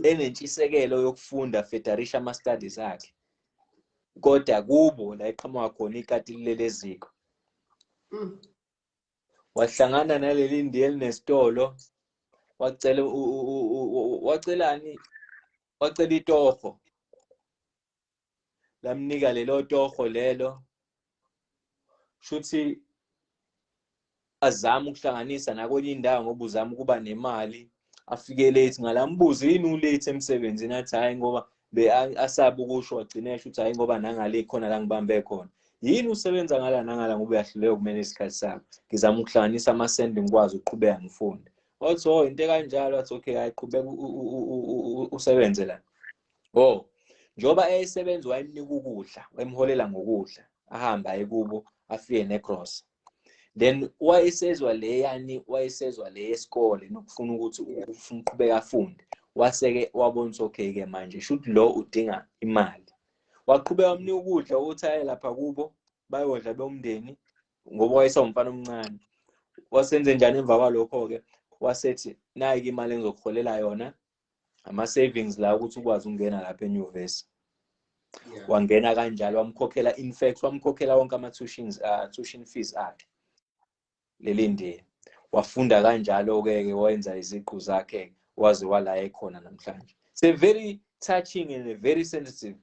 Enentshisekelo yokufunda federisha ama studies akhe. Kodwa kubo la eqhamuka khona ikati leleziko. Wahlangana naleli Indiya elinesitolo, wacelani? Wacela itoho. Lamnika lelo toho lelo. Shuthi azama ukuhlanganisa nakwenye indawo ngoba uzama ukuba nemali. Afike late ngalambuzo yini ulate emsebenzini, athi hayi ngoba asaba ukusho, wagcina esho ukuthi hayi ngoba nangale khona la ngibambe khona. Yini usebenza ngala nangala ngoba uyahluleka kumele isikhathi sakho. Ngizama ukuhlanganisa ama-send ngikwazi ukuqhubeka ngifunde. Wathi into kanjalo, wathi okay ayiqhubeka usebenze la. Njoba esebenza wayemnika ukudla, wayemholela ngokudla, ahamba ekubo afike necross. Then wayesezwa le esikole nokufuna ukuthi ufuna uqhubeka afunde. Waseke wabona ukuthi okay ke manje should lo udinga imali. Waqhubeka wamnika ukudla ukuthi aye lapha kubo bayodla bomndeni ngoba wayesawumfana omncane. Wasenze njani emva kwalokho ke? Wasethi nayi imali engizokholela yona ama savings la ukuthi ukwazi ukungena lapha enyuvesi. Wangena kanjalo, wamkhokhela, in fact wamkhokhela wonke ama tuition fees akhe. Lelinde wafunda kanjalo ke wenza iziqu zakhe waze wala ekhona namhlanje. It's a very touching and a very sensitive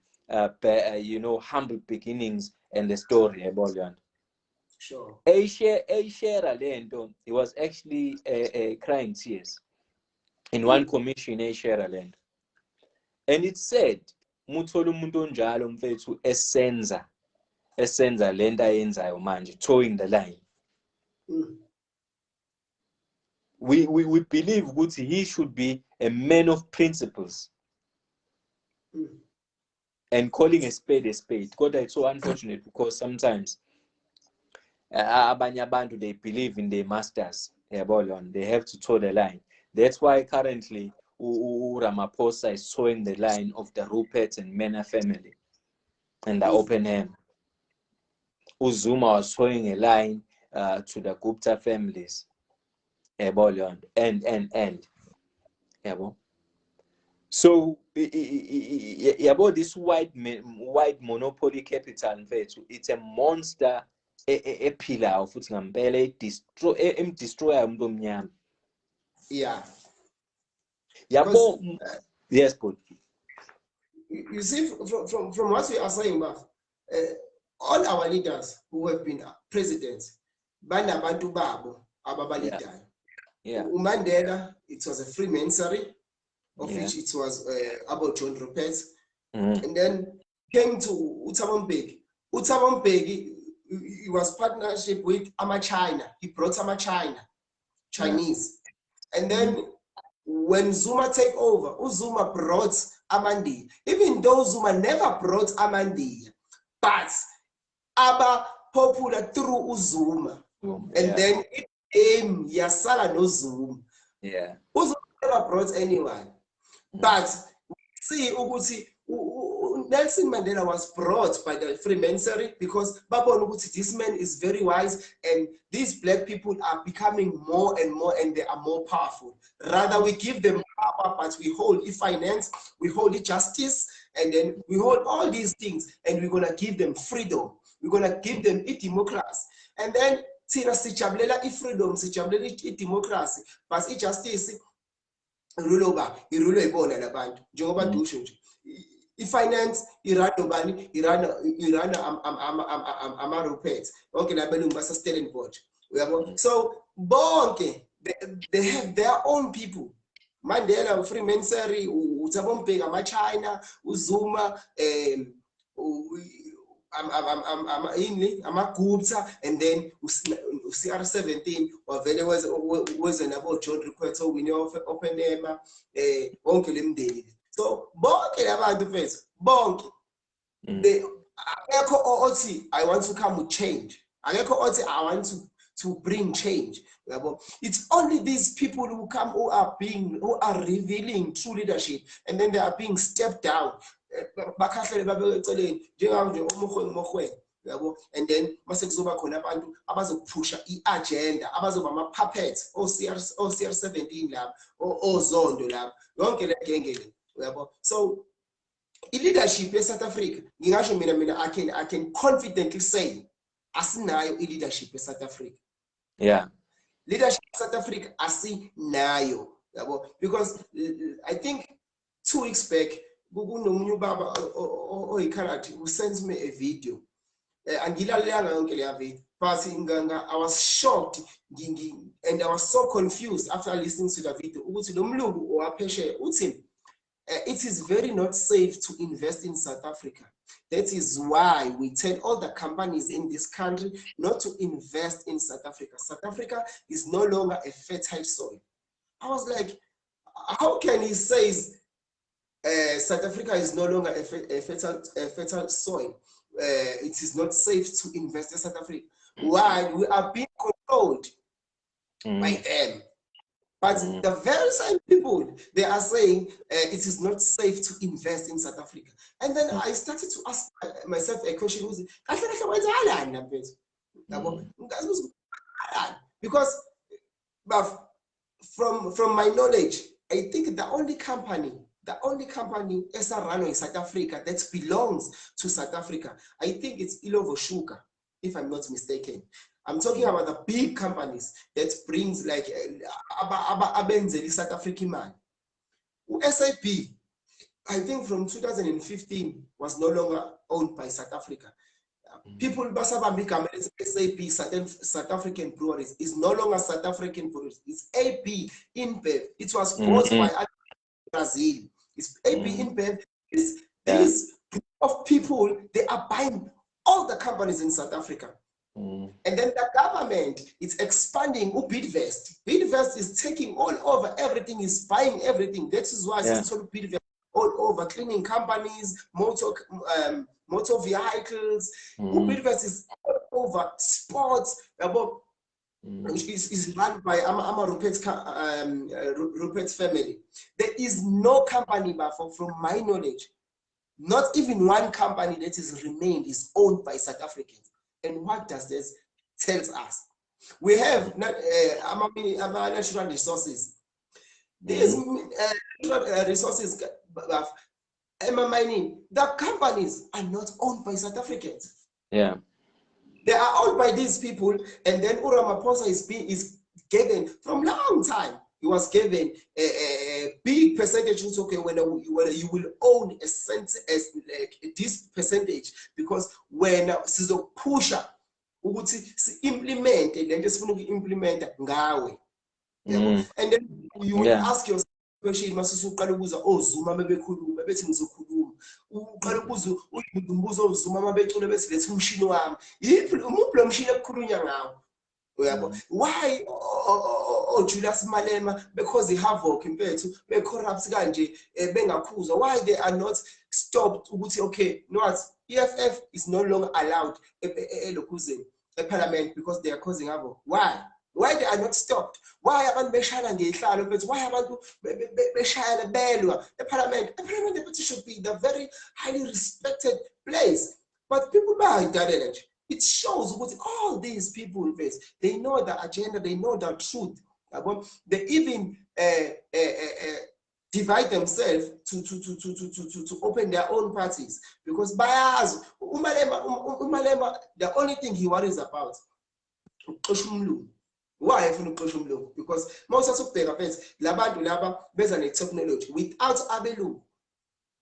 humble beginnings and the story yabo. Sure. Share lento, he was actually crying tears in one commission share lento. And it said muthola umuntu onjalo mfethu esenza lento ayenzayo manje, towing the line. We believe that he should be a man of principles and calling a spade a spade. God, it's so unfortunate because sometimes abanye abantu, they believe in their masters. They have to toe the line. That's why currently Ramaphosa is towing the line of the Rupert and Mena family and the open hand. Uzuma was towing a line to the Gupta families. And so this wide monopoly capital, it's a monster pillar of futhi destroy umuntu omnyama. Yeah. Yes, but you see, from what we are saying, all our leaders who have been presidents, banabantu babo ababalidayo. Yeah. Mandela, it was a Freemasonry, of which it was about John Rupert. And then came to Thabo Mbeki. Thabo Mbeki, he was partnership with China. He brought Chinese. And then when Zuma take over, Zuma brought Amandi. Even though Zuma never brought Amandi, but Aba popular through Zuma. And then it came Yasala no Zuma. Yeah. Zuma never brought anyone. But see, Nelson Mandela was brought by the Freemasonry because this man is very wise and these black people are becoming more and more and they are more powerful. Rather, we give them power, but we hold finance, we hold justice, and then we hold all these things and we're going to give them freedom. We're going to give them democracy. And then, freedom, democracy, but justice. irule ibona labantu njengoba dusho nje i-finance irana ubani irana ama-Rupees bonke labelungu basa-Stellenbosch uyabo. So bonke they have their own people. Mandela, Freemasonry, uThabo Mbeki, ama-China, uZuma, ama-Gupta, and then CR17 wavele weze nabo John Riquet owine Oppenheimer, bonke lemndeni. So bonke labantu mfethu bonke akekho othi I want to come with change, akekho othi I want to bring change. It's only these people who come who are revealing true leadership, and then they are being stepped down. And then masekuzoba khona abantu abazophusha i-agenda, abazoba ama-puppets, OCR17 labo, ozondo labo, yonke le genge le, uyabo. So i-leadership eSouth Africa, ngingasho mina I can confidently say asinayo i-leadership eSouth Africa. Yeah. Leadership in South Africa, asinayo, yabo, because I think 2 weeks back, kunomunye baba oyikarati who sent me a video. Angilalelanga yonke leya video, but I was shocked and I was so confused after listening to the video. Ukuthi lo mlungu owaphesheya uthi it is very not safe to invest in South Africa. That is why we tell all the companies in this country not to invest in South Africa. South Africa is no longer a fertile soil. I was like, how can he say South Africa is no longer a fertile soil? It is not safe to invest in South Africa. Why? We are being controlled by them. But the very same people, they are saying it is not safe to invest in South Africa. And then I started to ask myself a question, because from my knowledge, I think the only company SRano in South Africa that belongs to South Africa, I think it's Ilovo Sugar, if I'm not mistaken. I'm talking about the big companies that brings like abenzeli South African man. SAP, I think from 2015 was no longer owned by South Africa. People basabambika SAP, South African breweries, is no longer South African breweries. It's AP InBev. It was bought by Brazil. It's AP InBev. This group of people, they are buying all the companies in South Africa. And then the government is expanding Bidvest. Bidvest is taking all over everything, is buying everything. That is why it's Bidvest all over, cleaning companies, motor vehicles. Bidvest is all over, sports. Is run by Rupert's family. There is no company, but from my knowledge, not even one company that is remained is owned by South Africans. And what does this tell us? We have natural resources. These natural resources, mining, the companies are not owned by South Africans. Yeah. They are owned by these people, and then Ramaphosa is given from long time. He was given a big percentage. Okay, when you will own a cent as like this percentage, because when sizo pusher ukuthi implement and then just implement ngawe. And then you will ask yourself question, masusuqala ukuza oZuma bebekhuluma bethi ngizokhuluma, uqala ukuza umbuzo oZuma mabecule bethi lethe umshini wami, yiphi umuphi lo mshini ekukhulunywa ngawo. Why Julius Malema, because they have work they corrupt kanje bengakhuzwa, why they are not stopped ukuthi okay, no what, EFF is no longer allowed a parliament because they are causing havoc. Why they are not stopped? Why abantu beshayana ngehlalo bethu? Why abantu beshayana belwa? The parliament should be the very highly respected place, but people buy that. It shows what all these people face. They know the agenda, they know the truth. They even divide themselves to open their own parties. Because by us, Umalema, the only thing he worries about, Why ifuna uqoqa umlungu? Because mawusathi ukubheka mfethu labantu laba beza ne-technology without abelungu.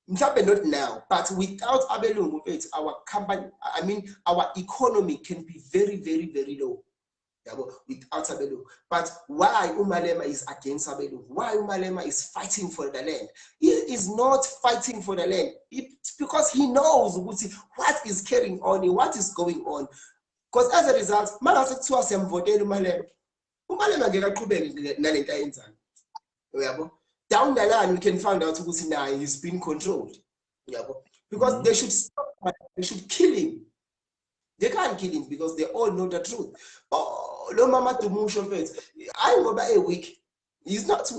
Mhlawumbe not now, but without abelungu mfethu our company, I mean our economy can be very, very, very low. Without abelungu. But why uMalema is against abelungu? Why uMalema is fighting for the land? He is not fighting for the land. It's because he knows what is carrying on, what is going on. Because as a result, mangase kuthiwa siyamvotela uMalema ngeke aqhubeke nalento ayenzayo. Uyabo? Down the line we can find out ukuthi naye he's been controlled. Uyabo? Because they should stop, they should kill him. They can't kill him because they all know the truth. Oh, lo mama Dumusho mfethu, I ngoba weak. She's not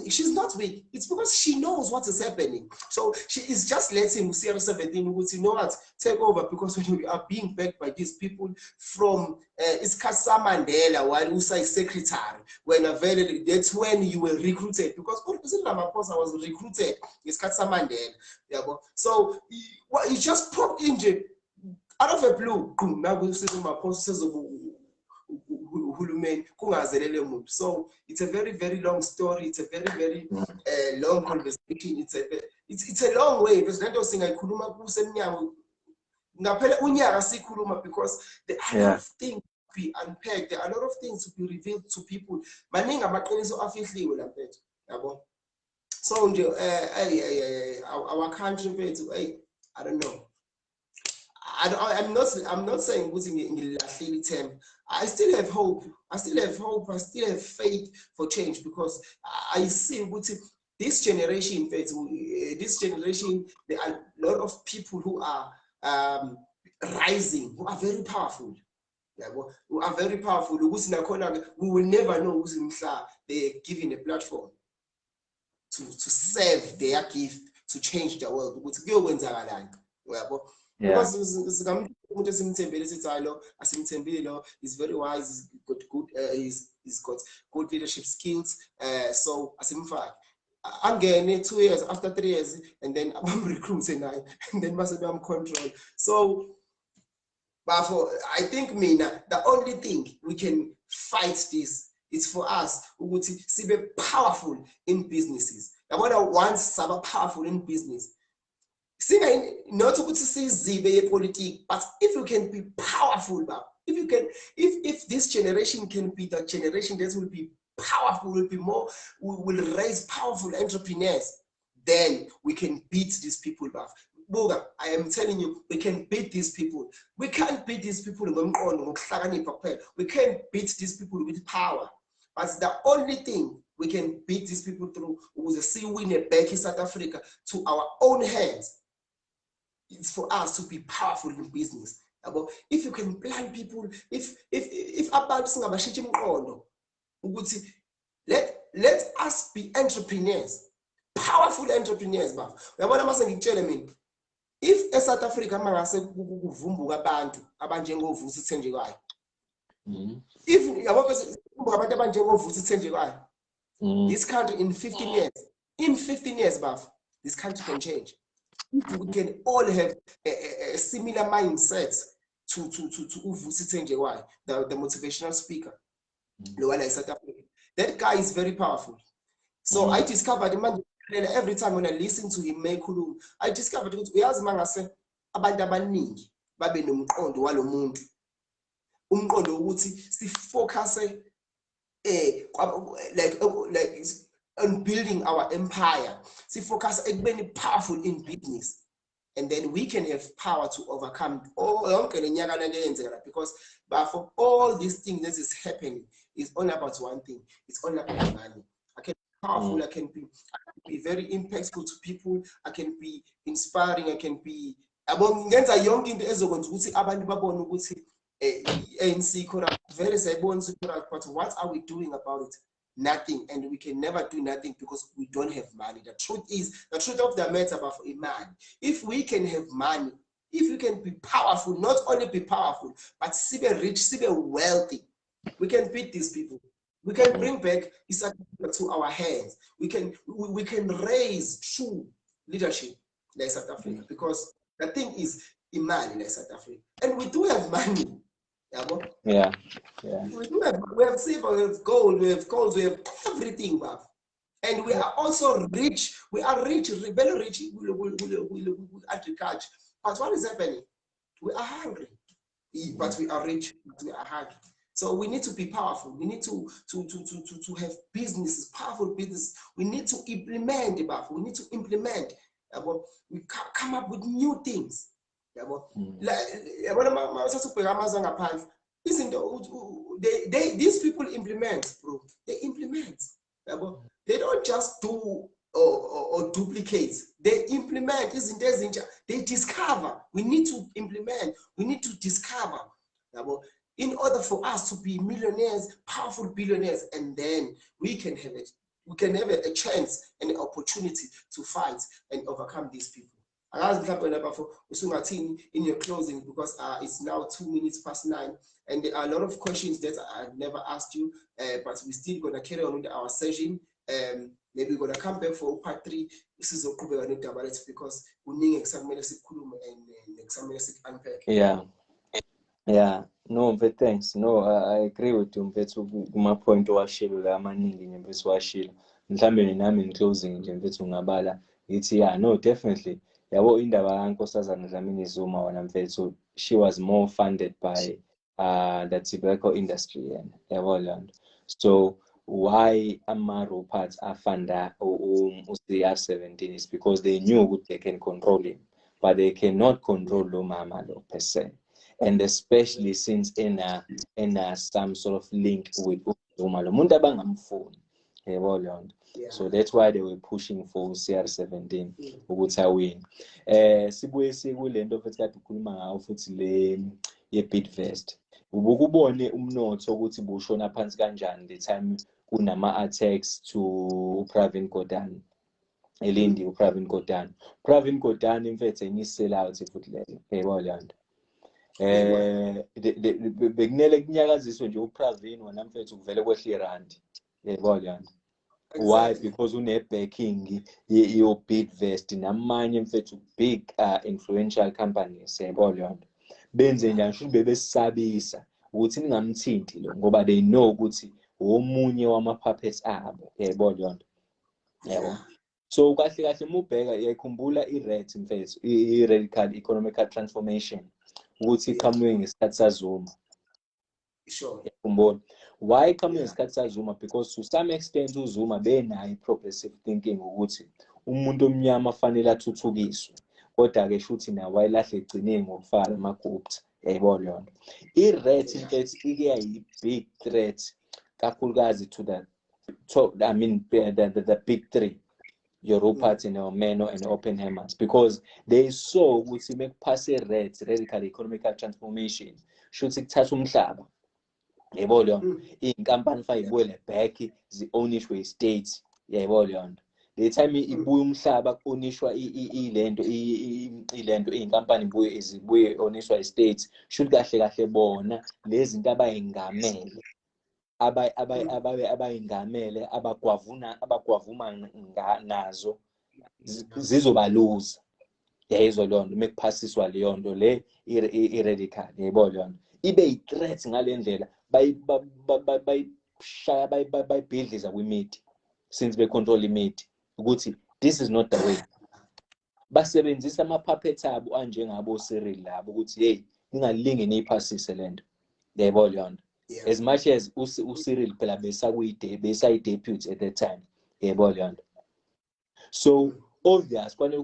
weak. It's because she knows what is happening. So she is just letting CR17 ukuthi, you know what, take over, because when we are being backed by these people from Iskasa Mandela while Usa is secretary, when available, that's when you were recruited, because Ramaphosa was recruited Iskasa Mandela. Yeah, so he just popped injured out of a blue. So it's a very, very long story. It's a very, very long conversation. It's a long way. Because because there are a lot of things to be unpacked. There are a lot of things to be revealed to people. So our country, I don't know. I'm not saying I still have hope. I still have hope. I still have faith for change, because I see this generation, there are a lot of people who are rising, who are very powerful. Who are very powerful. We will never know they're given a platform to serve their gift, to change the world. Because he's very wise, he's got good leadership skills. So I'm getting 2 years, after 3 years, and then I'm recruiting, and then I'm control. So but I think the only thing we can fight this is for us to be powerful in businesses. I want to be powerful in business. Not to see politics, but if you can be powerful, if this generation can be the generation that will be powerful, will raise powerful entrepreneurs, then we can beat these people back. Boga, I am telling you, we can beat these people. We can't beat these people. We can't beat these people with power. But the only thing we can beat these people through is see win back in South Africa to our own hands. It's for us to be powerful in business. If you can plan people, if let us be entrepreneurs, powerful entrepreneurs. If South Africa mangase kuvumbuka abantu abanjengovusi Thenjekwayo, if abantu abanjengovusi Thenjekwayo, this country in 15 years, this country can change. We can all have a similar mindset to Uvusi Thenjekwayo, the motivational speaker. That guy is very powerful. So I discovered every time when I listen to him make I discovered that uyazi mangase abantu abaningi babe nomqondo walomuntu, umqondo ukuthi sifocus like on building our empire, focus on being powerful in business, and then we can have power to overcome all. Because but for all these things that is happening, it's all about one thing. It's all about money. I can be powerful. I can be very impactful to people. I can be inspiring. I can be young in the ANC corrupt, very corrupt, but what are we doing about it? Nothing. And we can never do nothing because we don't have money. The truth of the matter about a man, if we can have money, if we can be powerful, not only be powerful, but be rich, be wealthy, we can beat these people. We can bring back Isaka to our hands. We can raise true leadership in South Africa, because the thing is money in South Africa. And we do have money. Yeah. We have silver, we have gold, we have gold, we have everything, bruv. And we are also rich. We are rich, very rich with agriculture. But what is happening? We are hungry, but we are rich, but we are hungry. So we need to be powerful. We need to have businesses, powerful business. We need to implement, bruv. We need to implement. We come up with new things. These people implement, bro. They implement. They don't just do or duplicate. They implement. They discover. We need to implement. We need to discover. In order for us to be millionaires, powerful billionaires, and then we can have it. We can have a chance and an opportunity to fight and overcome these people. In your closing, because it's now 9:02, and there are a lot of questions that I never asked you, but we're still going to carry on with our session. Maybe we're going to come back for part 3. This is because we need Yeah, no, but thanks. No, I agree with you. Mfethu kuma point owashilo la amaningi nje mfethu washilo. Mhlambe nami in closing nje mfethu ngabala ithi yeah, no, definitely. Yabo indaba kaNkosazana Dlamini Zuma wona mfethu, she was more funded by the tobacco industry and yabo land. So why Amaru parts are funded CR17 is because they knew they can control him, but they cannot control lo mama lo per se. And especially since in some sort of link with Zuma, so that's why they were pushing for CR17 ukuthi win. Sibuye sikulento futhi kade ukhuluma ngawo futhi le ye-Bidvest. Ubukubone umnotho ukuthi bushona phansi kanjani the time kunama attacks to Pravin Gordhan. Elindi uPravin Gordhan. Pravin Gordhan in fact any sellout futhi leyo. Yebo. Bekunele kunyakaziswe nje uPravin wona mfethu kuvele kwehle irandi. Yebo liyanda. Why? Because une-backing yo-Bidvest namanye mfethu big influential companies. Yebo liyanda. Benze njani sho bebesabisa ukuthi ningamthinti lo ngoba they know ukuthi omunye wama-puppets abo. Yebo liyanda. Yebo. So kahle kahle mubheka yakhumbula i-RET mfethu i-radical economical transformation ukuthi iqhamuke ngesikhathi saZuma. Sure. Yakhumbula. Why iqhamuke ngesikhathi saZuma? Because to some extent uZuma benayo i-progressive thinking ukuthi umuntu omnyama fanele athuthukiswe. Kodwa ke shuthi nawe wayilahle egcineni ngokufaka amaGupta. Yayibona yona. I-RET mfethu ike yayi-big threat kakhulukazi to the big three. Europa Meno and Oppenheimers, because they saw ukuthi mekupase RET, radical economical transformation, shuthi kuthatha umhlaba. Yebo leyo. Inkampani fayibuyele back zi-ownishwe states. Yebo leyo. The time ibuye umhlaba onishwa ilento inkampani ibuye onishwa states, should kahle kahle bona lezi zinto abayingamele. Abayingamele abagwavuma nazo zizobaluza. Yayizwa leyo nto mekuphasiswa leyo nto le i-radical. Yebo leyo nto ibe i-threat ngale ndlela bayishaya bayibhidliza kwimithi since becontrol imithi ukuthi this is not the way. Basebenzisa ama-puppets abo anjengabo Cyril labo ukuthi hey ningalinge niyiphasise lento. Yebo leyo nto. As much as Cyril phela besayi-deputy at that time. Yebo leyo nto. So obvious kwanele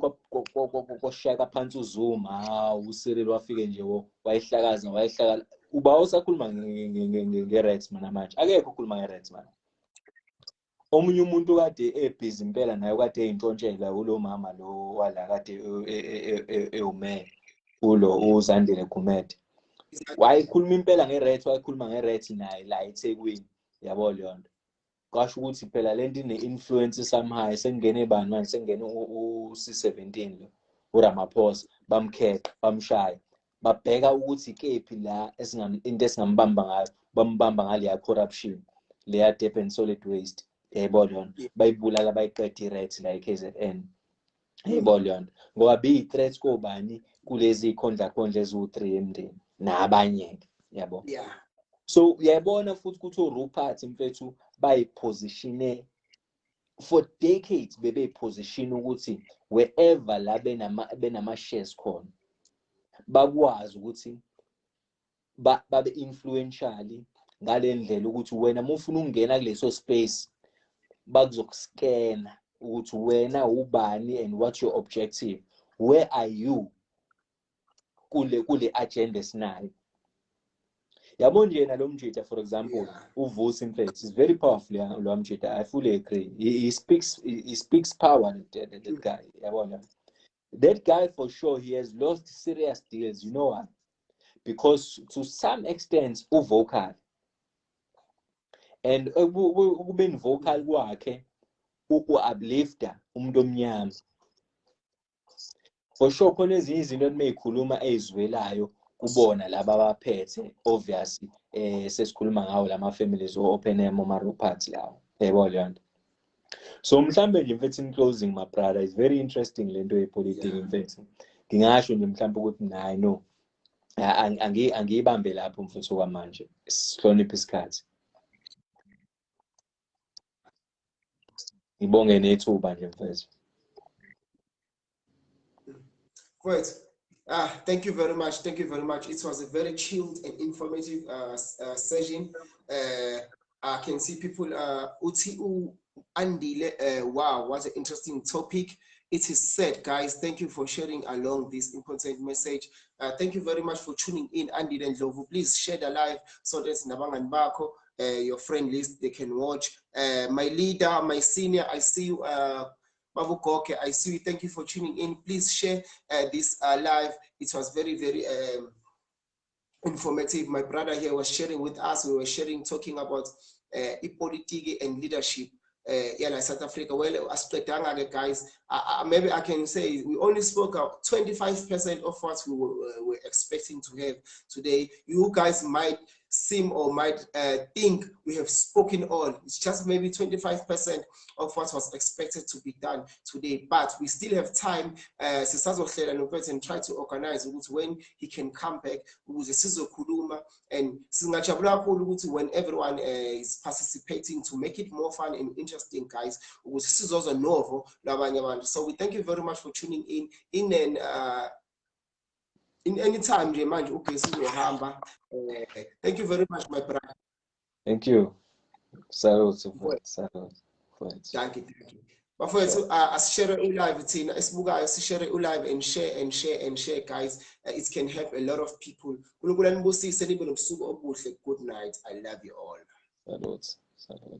koshaka phansi uZuma uCyril wafike nje wayihlakaza uba usakhuluma nge-RET mana manje akekho ukhuluma nge-RET mana. Omunye umuntu kade ebhizi impela naye kade eyintontshela ulo mama lo wala kade ewumayor ulo uZandile Gumede. Wayikhuluma impela nge-RET, wayikhuluma nge-RET naye la eThekwini. Yabo leyo nto. Kasho ukuthi phela lento ine-influence somehow sengene bani manje sengene u-C17 lo uRamaphosa bamkheqa bamshaya babheka ukuthi kephi la into esingambamba ngayo bambamba ngale ya corruption le ya Durban solid waste. Yebo leyo nto. Bayibulala bayiqeda i-RET la eKZN. Yebo leyo nto. Ngoba bi-threat kobani kulezi khondla eziwu3 emndeni nabanye. yabo. Yeah. So uyayibona futhi ukuthi uRupert mfethu bayipositione for decades, bebeyiposition ukuthi wherever la benama shares khona bakwazi ukuthi babe influential ngale ndlela ukuthi wena mufuna ukungena kuleso space bakuzokuskena ukuthi wena ubani and what's your objective, where are you kule agenda esinayo. Yabo nje na lo mjita, for example, uVusi mfethu is very powerful lo mjita. I fully agree. He speaks power, that guy. Yabona. That guy for sure, he has lost serious deals. You know why? Because to some extent vocal, and being vocal kwakhe uplifter umuntu omnyama. For sure khona ezinye izinto emayikhuluma ezwelayo kubona laba abaphethe, obviously sesikhuluma ngawo lama families open ema Rupert lawo, yebo leyo. So mhlambe nje mfethu in closing, my brother, is very interesting lento yepolitiki mfethu. Ngingasho nje mhlambe ukuthi nayi no angiyibambe lapho mfethu kwamanje, sihloniphe isikhathi. Ngibonge nethuba nje mfethu. Great. Thank you very much. Thank you very much. It was a very chilled and informative session. I can see people Uti Andile. Wow, what an interesting topic. It is said, guys. Thank you for sharing along this important message. Thank you very much for tuning in. Andy and Lovu, please share the live so that Nabangan Bako, your friend list, they can watch. My leader, my senior, I see you. Babukoke, I see you. Thank you for tuning in. Please share this live. It was very, very informative. My brother here was sharing with us. We were sharing, talking about politics and leadership. South Africa. Well, guys, maybe I can say we only spoke about 25% of what we were expecting to have today. You guys might seem or might think we have spoken all. It's just maybe 25% of what was expected to be done today, but we still have time and try to organize when he can come back and when everyone is participating to make it more fun and interesting, guys. So we thank you very much for tuning in and in any time, thank you very much, my brother. Thank you. Salute. Thank you. Bafowethu asishare ulive thina esibukayo, sishare ulive and share, guys. It can help a lot of people. Good night. I love you all. Salute.